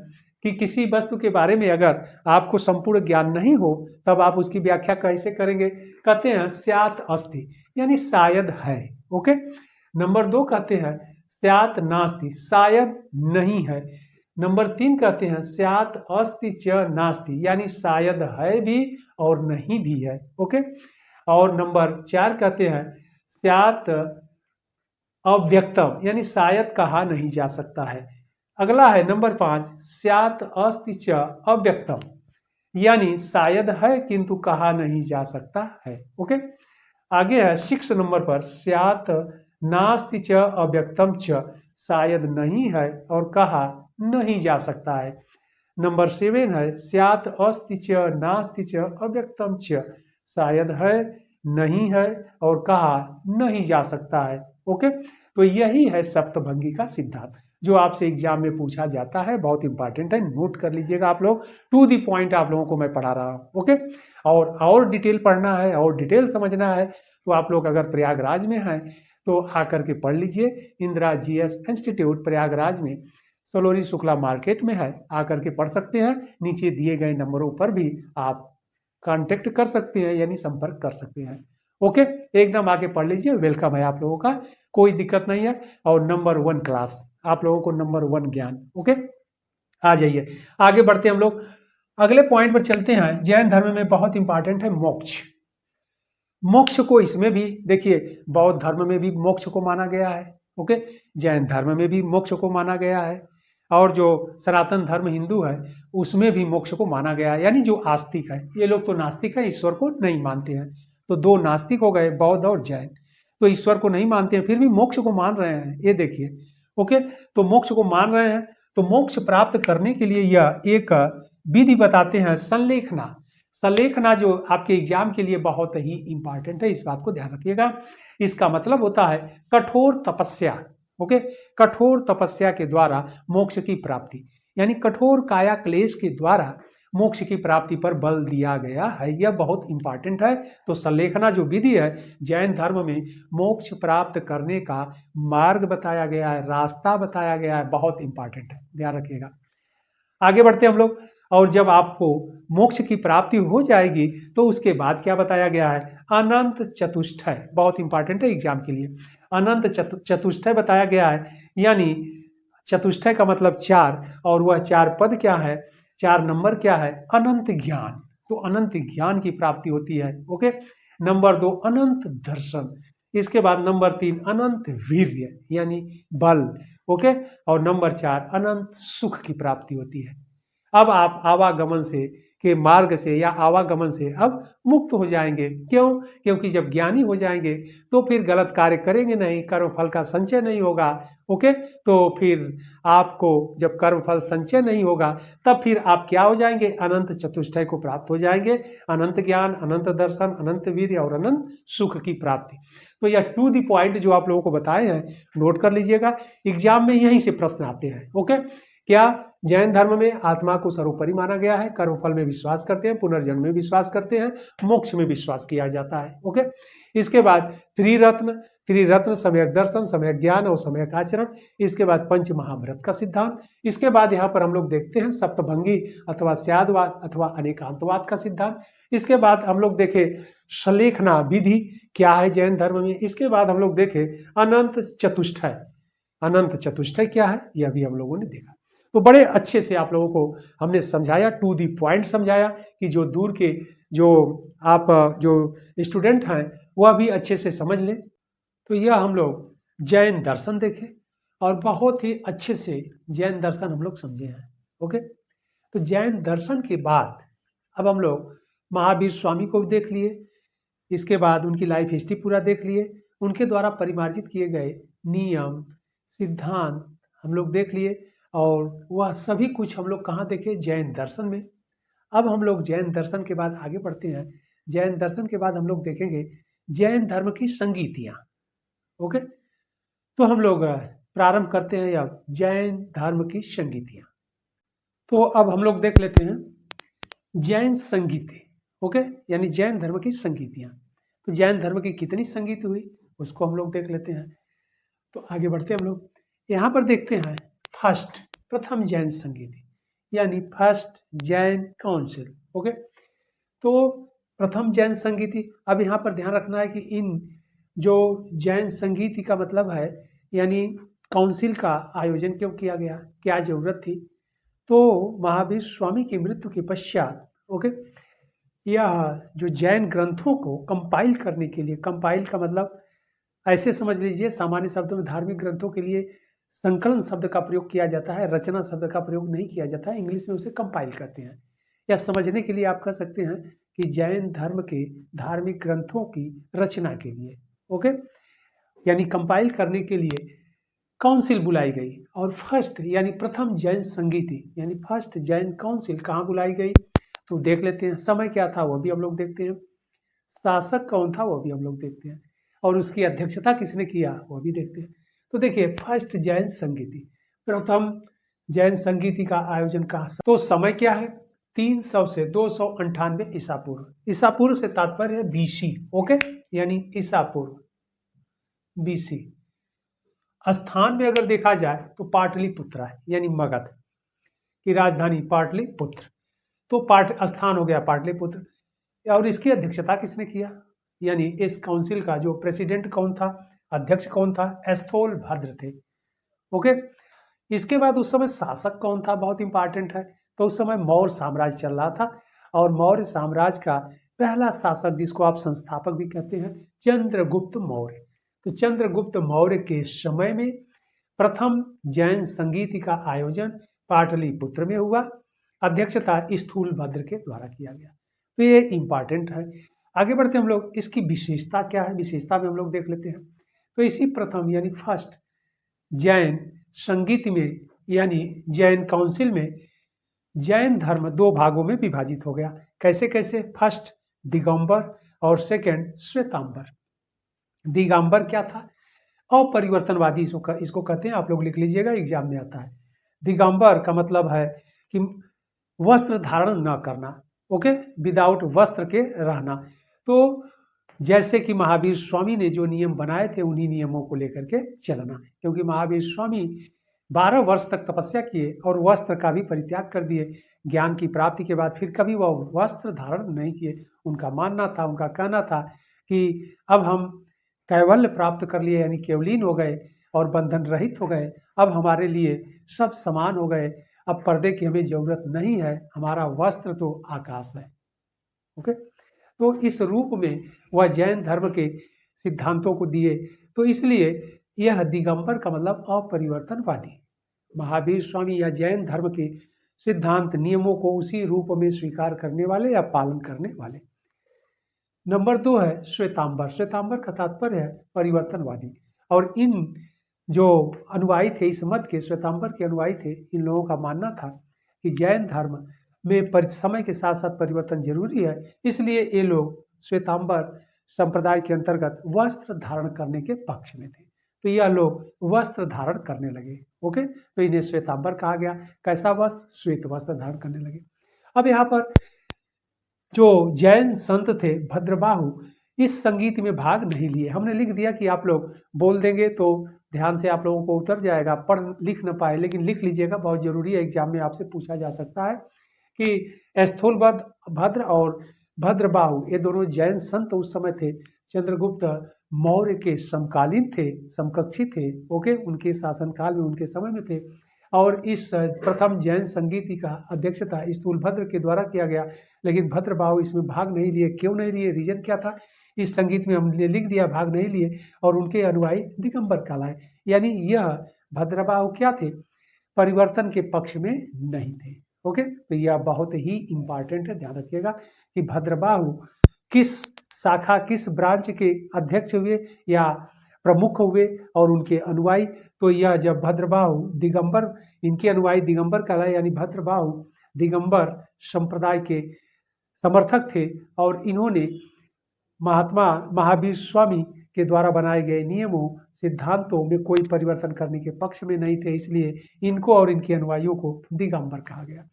कि किसी वस्तु के बारे में अगर आपको संपूर्ण ज्ञान नहीं हो तब आप उसकी व्याख्या कैसे करेंगे। कहते हैं स्यात् अस्ति, यानी शायद है। ओके। नंबर 2 कहते हैं स्यात् नास्ति, शायद नहीं है। नंबर 3 कहते हैं स्यात् अस्ति च नास्ति, यानी शायद है भी और नहीं भी है। ओके। और नंबर 4 कहते हैं स्यात् अव्यक्तम, यानी शायद कहा नहीं जा सकता है। अगला है नंबर 5 स्यात् अस्ति च अव्यक्तम, यानी शायद है किंतु कहा नहीं जा सकता है। ओके। आगे है 6 नंबर पर स्यात् नास्ति च अव्यक्तम च, शायद नहीं है और कहा नहीं जा सकता है। नंबर 7 है स्यात् अस्ति च नास्ति च अव्यक्तम च, शायद है नहीं है और कहा नहीं जा सकता है। ओके। तो यही है सप्तभंगी का सिद्धांत जो आपसे एग्जाम में पूछा जाता है, बहुत इंपॉर्टेंट है, नोट कर लीजिएगा आप लोग। टू दी पॉइंट आप लोगों को मैं पढ़ा रहा हूँ। ओके। और डिटेल पढ़ना है और डिटेल समझना है तो आप लोग अगर प्रयागराज में हैं तो आकर के पढ़ लीजिए। इंदिरा जीएस इंस्टीट्यूट प्रयागराज में सलोनी शुक्ला मार्केट में है, आकर के पढ़ सकते हैं। नीचे दिए गए नंबरों पर भी आप कांटेक्ट कर सकते हैं, यानी संपर्क कर सकते हैं। ओके। एकदम आके पढ़ लीजिए, वेलकम है आप लोगों का, कोई दिक्कत नहीं है। और नंबर 1 क्लास आप लोगों को, नंबर 1 ज्ञान। ओके। आ जाइए आगे बढ़ते हैं हम लोग, अगले पॉइंट पर चलते हैं। जैन धर्म में बहुत इंपॉर्टेंट है मोक्ष। मोक्ष को इसमें भी देखिए, बौद्ध धर्म में भी मोक्ष को माना गया है। ओके। जैन धर्म में भी मोक्ष को माना गया है, और जो सनातन धर्म हिंदू है उसमें भी मोक्ष को माना गया है। यानी जो आस्तिक है, ये लोग तो नास्तिक है, ईश्वर को नहीं मानते हैं। तो 2 नास्तिक हो गए, बौद्ध और जैन। तो ईश्वर को नहीं मानते हैं फिर भी मोक्ष को मान रहे हैं, ये देखिए। ओके। तो मोक्ष को मान रहे हैं, तो मोक्ष प्राप्त करने के लिए यह एक विधि बताते हैं, संलेखना। संलेखना जो आपके एग्जाम के लिए बहुत ही इंपॉर्टेंट है, इस बात को ध्यान रखिएगा। इसका मतलब होता है कठोर तपस्या। ओके। कठोर तपस्या के द्वारा मोक्ष की प्राप्ति, यानी कठोर काया क्लेश के द्वारा मोक्ष की प्राप्ति पर बल दिया गया है, यह बहुत इंपॉर्टेंट है। तो संलेखना जो विधि है जैन धर्म में मोक्ष प्राप्त करने का मार्ग बताया गया है, रास्ता बताया गया है, बहुत इंपॉर्टेंट है, ध्यान रखिएगा। आगे बढ़ते हम लोग। और जब आपको मोक्ष की प्राप्ति हो जाएगी तो उसके बाद क्या बताया गया है, अनंत चतुष्टय, बहुत इंपॉर्टेंट है एग्जाम के लिए। अनंत चतुष्टय बताया गया है, यानी चतुष्टय का मतलब 4, और वह 4 पद क्या है, 4 नंबर क्या है, अनंत ज्ञान। तो अनंत ज्ञान की प्राप्ति होती है। ओके। नंबर 2 अनंत दर्शन, इसके बाद नंबर 3 अनंत वीर्य, यानी बल। ओके। और नंबर 4 अनंत सुख की प्राप्ति होती है। अब आप आवागमन से के मार्ग से या आवागमन से अब मुक्त हो जाएंगे। क्यों? क्योंकि जब ज्ञानी हो जाएंगे तो फिर गलत कार्य करेंगे नहीं, कर्मफल का संचय नहीं होगा। ओके। तो फिर आपको जब कर्मफल संचय नहीं होगा तब फिर आप क्या हो जाएंगे, अनंत चतुष्टय को प्राप्त हो जाएंगे। अनंत ज्ञान, अनंत दर्शन, अनंत वीर्य और अनंत सुख की प्राप्ति। तो यह टू दी पॉइंट जो आप लोगों को बताए हैं नोट कर लीजिएगा, एग्जाम में यहीं से प्रश्न आते हैं। ओके। क्या जैन धर्म में आत्मा को सर्वोपरि माना गया है, कर्मफल में विश्वास करते हैं, पुनर्जन्म में विश्वास करते हैं, मोक्ष में विश्वास किया जाता है। ओके। इसके बाद त्रिरत्न सम्यक दर्शन, सम्यक ज्ञान और सम्यक आचरण। इसके बाद पंच महाव्रत का सिद्धांत। इसके बाद यहाँ पर हम लोग देखते हैं सप्तभंगी अथवा स्यादवाद अथवा अनेकांतवाद का सिद्धांत। इसके बाद हम लोग देखे संलेखना विधि क्या है जैन धर्म में। इसके बाद हम लोग देखे अनंत चतुष्टय। अनंत चतुष्टय क्या है यह भी हम लोगों ने देखा। तो बड़े अच्छे से आप लोगों को हमने समझाया, टू दी पॉइंट समझाया कि जो दूर के जो आप जो स्टूडेंट हैं वह भी अच्छे से समझ लें। तो यह हम लोग जैन दर्शन देखे और बहुत ही अच्छे से जैन दर्शन हम लोग समझे हैं। ओके। तो जैन दर्शन के बाद अब हम लोग महावीर स्वामी को देख लिए, इसके बाद उनकी लाइफ हिस्ट्री पूरा देख लिए, उनके द्वारा परिमार्जित किए गए नियम सिद्धांत हम लोग देख लिए, और वह सभी कुछ हम लोग कहाँ देखे, जैन दर्शन में। अब हम लोग जैन दर्शन के बाद आगे बढ़ते हैं। जैन दर्शन के बाद हम लोग देखेंगे जैन धर्म की संगीतियाँ। ओके। तो हम लोग प्रारंभ करते हैं अब जैन धर्म की संगीतियाँ। तो अब हम लोग देख लेते हैं जैन संगीत। ओके। यानी जैन धर्म की संगीतियाँ। तो जैन धर्म की कितनी संगीत हुई उसको हम लोग देख लेते हैं। तो आगे बढ़ते हम लोग, यहाँ पर देखते हैं फर्स्ट, प्रथम जैन संगीति यानी फर्स्ट जैन काउंसिल। ओके, तो प्रथम जैन संगीति, अब यहाँ पर ध्यान रखना है कि इन जो जैन संगीति का मतलब है यानी काउंसिल का आयोजन क्यों किया गया, क्या जरूरत थी। तो महावीर स्वामी की मृत्यु के पश्चात, ओके, यह जो जैन ग्रंथों को कंपाइल करने के लिए, कंपाइल का मतलब ऐसे समझ लीजिए सामान्य शब्दों में धार्मिक ग्रंथों के लिए संकलन शब्द का प्रयोग किया जाता है, रचना शब्द का प्रयोग नहीं किया जाता है, इंग्लिश में उसे कंपाइल करते हैं। या समझने के लिए आप कह सकते हैं कि जैन धर्म के धार्मिक ग्रंथों की रचना के लिए, ओके, यानी कंपाइल करने के लिए काउंसिल बुलाई गई। और फर्स्ट यानी प्रथम जैन संगीति यानी फर्स्ट जैन काउंसिल कहाँ बुलाई गई, तो देख लेते हैं। समय क्या था वो भी हम लोग देखते हैं, शासक कौन था वो भी हम लोग देखते हैं, और उसकी अध्यक्षता किसने किया वो भी देखते हैं। तो देखिए, फर्स्ट जैन संगीति, प्रथम जैन संगीति का आयोजन कहाँ, तो समय क्या है, 300 से 298 ईसा पूर्व। ईसा पूर्व से तात्पर्य है बीसी, ओके, यानी ईसा पूर्व बीसी। स्थान में अगर देखा जाए तो पाटलिपुत्र है, यानी मगध की राजधानी पाटलिपुत्र, तो पाट स्थान हो गया पाटलिपुत्र। और इसकी अध्यक्षता किसने किया, यानी इस काउंसिल का जो प्रेसिडेंट कौन था, अध्यक्ष कौन था, एस्थोल भद्र थे। ओके, इसके बाद उस समय शासक कौन था, बहुत इंपॉर्टेंट है। तो उस समय मौर्य साम्राज्य चल रहा था, और मौर्य साम्राज्य का पहला शासक, जिसको आप संस्थापक भी कहते हैं, चंद्रगुप्त मौर्य। तो चंद्रगुप्त मौर्य के समय में प्रथम जैन संगीति का आयोजन पाटलिपुत्र में हुआ, अध्यक्षता स्थूल भद्र के द्वारा किया गया। तो ये इंपॉर्टेंट है। आगे बढ़ते हम लोग, इसकी विशेषता क्या है, विशेषता में हम लोग देख लेते हैं। तो इसी प्रथम यानी फर्स्ट जैन संगीत में यानी जैन काउंसिल में जैन धर्म दो भागों में विभाजित हो गया। कैसे कैसे, फर्स्ट दिगंबर और सेकंड श्वेतांबर। दिगंबर क्या था, अपरिवर्तनवादी इसको कहते हैं, आप लोग लिख लीजिएगा, एग्जाम में आता है। दिगंबर का मतलब है कि वस्त्र धारण न करना, ओके, विदाउट वस्त्र के रहना। तो जैसे कि महावीर स्वामी ने जो नियम बनाए थे उन्हीं नियमों को लेकर के चलना, क्योंकि महावीर स्वामी 12 वर्ष तक तपस्या किए और वस्त्र का भी परित्याग कर दिए। ज्ञान की प्राप्ति के बाद फिर कभी वह वस्त्र धारण नहीं किए। उनका मानना था, उनका कहना था कि अब हम कैवल्य प्राप्त कर लिए, यानी केवलीन हो गए और बंधन रहित हो गए, अब हमारे लिए सब समान हो गए, अब पर्दे की हमें जरूरत नहीं है, हमारा वस्त्र तो आकाश है। ओके, तो इस रूप में वह जैन धर्म के सिद्धांतों को दिए। तो इसलिए यह दिगंबर का मतलब अपरिवर्तनवादी, महावीर स्वामी या जैन धर्म के सिद्धांत नियमों को उसी रूप में स्वीकार करने वाले या पालन करने वाले। नंबर 2 है श्वेतांबर। श्वेतांबर का तात्पर्य है परिवर्तनवादी, और इन जो अनुयायी थे इस मत के, श्वेतांबर के अनुयायी थे, इन लोगों का मानना था कि जैन धर्म में समय के साथ साथ परिवर्तन जरूरी है। इसलिए ये लोग श्वेतांबर संप्रदाय के अंतर्गत वस्त्र धारण करने के पक्ष में थे। तो यह लोग वस्त्र धारण करने लगे। ओके, तो इन्हें श्वेतांबर कहा गया। कैसा वस्त्र, श्वेत वस्त्र धारण करने लगे। अब यहाँ पर जो जैन संत थे भद्रबाहु, इस संगीत में भाग नहीं लिए। हमने लिख दिया कि आप लोग बोल देंगे तो ध्यान से आप लोगों को उतर जाएगा, पढ़ लिख न पाए, लेकिन लिख लीजिएगा, बहुत जरूरी है, एग्जाम में आपसे पूछा जा सकता है कि स्थूल भद्र और भद्रबाहु ये दोनों जैन संत उस समय थे, चंद्रगुप्त मौर्य के समकालीन थे, समकक्षी थे। ओके, उनके शासनकाल में, उनके समय में थे। और इस प्रथम जैन संगीति का अध्यक्षता स्थूल भद्र के द्वारा किया गया, लेकिन भद्रबाहु इसमें भाग नहीं लिए। क्यों नहीं लिए, रीजन क्या था, इस संगीत में हमने लिख दिया भाग नहीं लिए, और उनके अनुयायी दिगंबर कहलाए। यानी यह भद्रबाहु क्या थे, परिवर्तन के पक्ष में नहीं थे। ओके, तो यह बहुत ही इंपॉर्टेंट है, ध्यान रखिएगा कि भद्रबाहु किस शाखा, किस ब्रांच के अध्यक्ष हुए या प्रमुख हुए, और उनके अनुयायी। तो यह जब भद्रबाहु दिगंबर, इनके अनुयायी दिगंबर कहलाए, यानी भद्रबाहु दिगंबर संप्रदाय के समर्थक थे, और इन्होंने महात्मा महावीर स्वामी के द्वारा बनाए गए नियमों सिद्धांतों में कोई परिवर्तन करने के पक्ष में नहीं थे, इसलिए इनको और इनके अनुयायियों को दिगंबर कहा गया।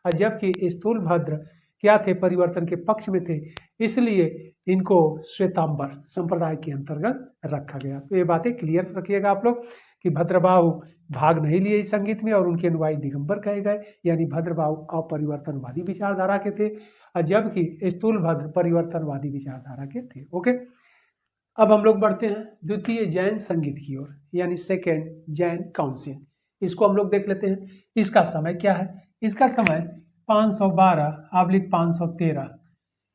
और जबकि स्थूल भद्र क्या थे, परिवर्तन के पक्ष में थे, इसलिए इनको श्वेतांबर संप्रदाय के अंतर्गत रखा गया। तो ये बातें क्लियर रखिएगा आप लोग कि भद्रबाहु भाग नहीं लिए इस संगीत में और उनके अनुयायी दिगंबर कहे गए, यानी भद्रबाहु अपरिवर्तनवादी विचारधारा के थे और जबकि स्थूलभद्र परिवर्तनवादी विचारधारा के थे। ओके, अब हम लोग बढ़ते हैं द्वितीय जैन संगीत की ओर, यानी सेकेंड जैन काउंसिल। इसको हम लोग देख लेते हैं। इसका समय क्या है? इसका समय 512/513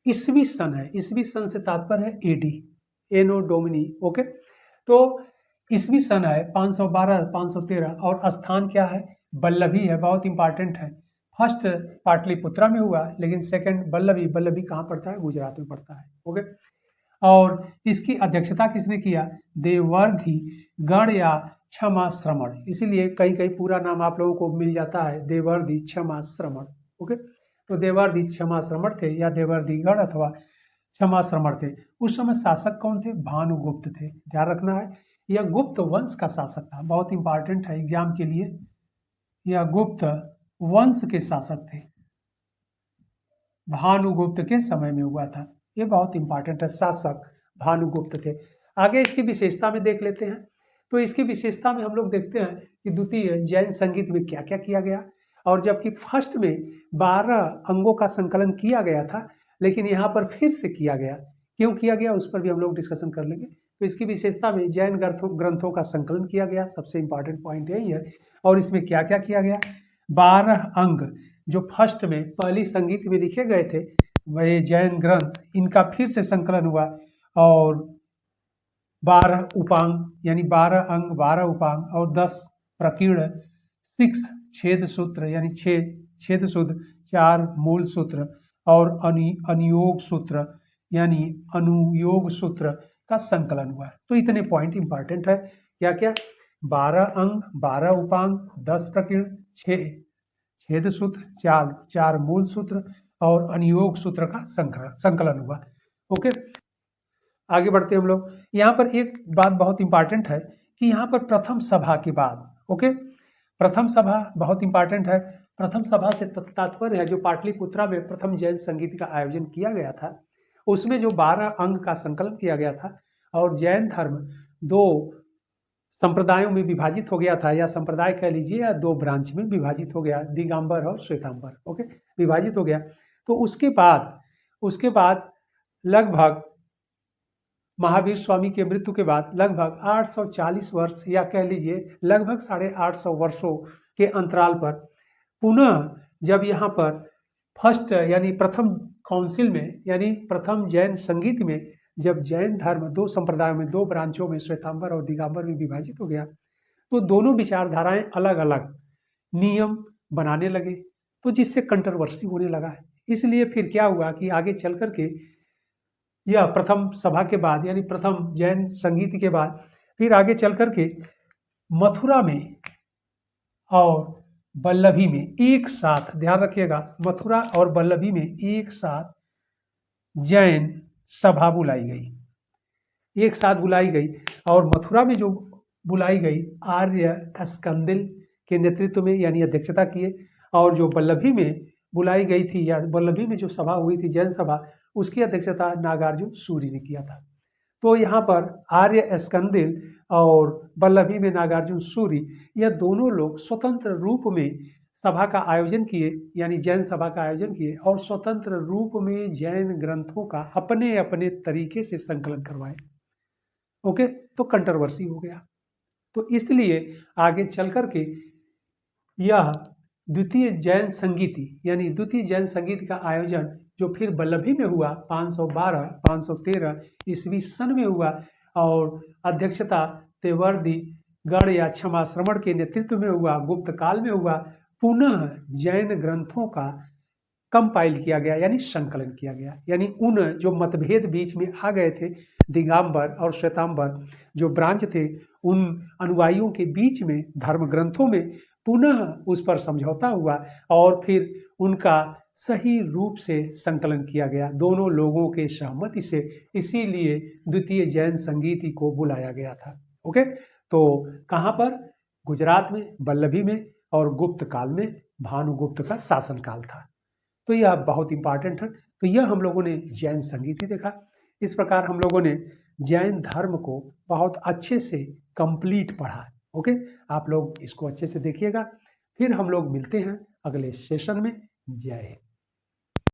ईस्वी सन है। ईस्वी सन से तात्पर्य है एडी, एनो डोमिनी। ओके, तो ईस्वी सन है 512-513 और स्थान क्या है? बल्लभी है, बहुत इंपॉर्टेंट है। फर्स्ट पाटलिपुत्रा में हुआ, लेकिन सेकंड बल्लभी। बल्लभी कहाँ पड़ता है? गुजरात में पड़ता है। ओके, और इसकी अध्यक्षता किसने किया? देवर्धि गण या क्षमा श्रमण। इसीलिए कहीं कहीं पूरा नाम आप लोगों को मिल जाता है देवर्धि क्षमा श्रमण। ओके, तो देवर्धि क्षमा श्रमण थे या देवर्धि गण अथवा क्षमा श्रमण थे। उस समय शासक कौन थे? भानुगुप्त थे। ध्यान रखना है, यह गुप्त वंश का शासक था, बहुत इंपॉर्टेंट है एग्जाम के लिए। यह गुप्त वंश के शासक थे, भानुगुप्त के समय में हुआ था। ये बहुत इंपॉर्टेंट है, शासक भानुगुप्त थे। आगे इसकी विशेषता में देख लेते हैं। तो इसकी विशेषता में हम लोग देखते हैं कि द्वितीय जैन संगीत में क्या क्या किया गया, और जबकि फर्स्ट में 12 अंगों का संकलन किया गया था, लेकिन यहाँ पर फिर से किया गया। क्यों किया गया उस पर भी हम लोग डिस्कशन कर लेंगे। तो इसकी विशेषता में जैन ग्रंथों का संकलन किया गया, सबसे इंपॉर्टेंट पॉइंट यही है। और इसमें क्या क्या किया गया? 12 अंग जो फर्स्ट में पहली संगीत में लिखे गए थे, वह जैन ग्रंथ, इनका फिर से संकलन हुआ और 12 उपांग यानी 12 अंग, 12 उपांग और 10 प्रकीर्ण, 6 छेद सूत्र यानी 6 छेद सूत्र, 4 मूल सूत्र और अनुयोग सूत्र यानी अनुयोग सूत्र का संकलन हुआ। तो इतने पॉइंट इंपॉर्टेंट है। क्या क्या? 12 अंग, 12 उपांग, 10 प्रकीर्ण, 6 छेद सूत्र, 4 मूल सूत्र और अनुयोग सूत्र का संकलन हुआ। ओके, आगे बढ़ते हम लोग। यहाँ पर एक बात बहुत इंपॉर्टेंट है कि यहाँ पर प्रथम सभा के बाद, ओके, प्रथम सभा बहुत इंपॉर्टेंट है। प्रथम सभा से तात्पर्य है जो पाटलिपुत्रा में प्रथम जैन संगीत का आयोजन किया गया था, उसमें जो 12 अंग का संकलन किया गया था और जैन धर्म 2 संप्रदायों में विभाजित हो गया था, या संप्रदाय कह लीजिए, या 2 ब्रांच में विभाजित हो गया, दिगंबर और श्वेतांबर। ओके, विभाजित हो गया। तो उसके बाद लगभग महावीर स्वामी के मृत्यु के बाद लगभग 840 वर्ष, या कह लीजिए लगभग 850 वर्षों के अंतराल पर पुनः जब यहाँ पर फर्स्ट यानी प्रथम काउंसिल में, यानी प्रथम जैन संगीत में, जब जैन धर्म 2 संप्रदायों में, 2 ब्रांचों में, श्वेतांबर और दिगंबर में विभाजित हो गया, तो दोनों विचारधाराएं अलग अलग नियम बनाने लगे, तो जिससे कंट्रोवर्सी होने लगा है। इसलिए फिर क्या हुआ कि आगे चल करके यह प्रथम सभा के बाद, यानी प्रथम जैन संगीत के बाद, फिर आगे चल करके मथुरा में और बल्लभी में एक साथ, ध्यान रखिएगा, मथुरा और बल्लभी में एक साथ जैन सभा बुलाई गई, एक साथ बुलाई गई। और मथुरा में जो बुलाई गई आर्य स्कंदिल के नेतृत्व में, यानी अध्यक्षता किए, और जो बल्लभी में बुलाई गई थी, या बल्लभी में जो सभा हुई थी जैन सभा, उसकी अध्यक्षता नागार्जुन सूरी ने किया था। तो यहाँ पर आर्य स्कंदिल और बल्लभी में नागार्जुन सूरी, यह दोनों लोग स्वतंत्र रूप में सभा का आयोजन किए, यानी जैन सभा का आयोजन किए, और स्वतंत्र रूप में जैन ग्रंथों का अपने अपने तरीके से संकलन करवाए। ओके, तो कंट्रोवर्सी हो गया। तो इसलिए आगे चल करके यह द्वितीय जैन संगीति, यानी द्वितीय जैन संगीत का आयोजन जो फिर बल्लभी में हुआ 512-513 ईस्वी सन में हुआ, और अध्यक्षता तेवर्दी गण या क्षमा श्रमण के नेतृत्व में हुआ, गुप्त काल में हुआ, पुनः जैन ग्रंथों का कंपाइल किया गया, यानी संकलन किया गया। यानी उन जो मतभेद बीच में आ गए थे, दिगंबर और श्वेतांबर जो ब्रांच थे, उन अनुयायियों के बीच में धर्म ग्रंथों में पुनः उस पर समझौता हुआ और फिर उनका सही रूप से संकलन किया गया दोनों लोगों के सहमति से। इसीलिए द्वितीय जैन संगीति को बुलाया गया था। ओके, तो कहाँ पर? गुजरात में, बल्लभी में, और गुप्त काल में भानुगुप्त का शासनकाल था। तो यह बहुत इंपॉर्टेंट है। तो यह हम लोगों ने जैन संगीत ही देखा। इस प्रकार हम लोगों ने जैन धर्म को बहुत अच्छे से कंप्लीट पढ़ा। ओके, आप लोग इसको अच्छे से देखिएगा। फिर हम लोग मिलते हैं अगले सेशन में। जय हिंद।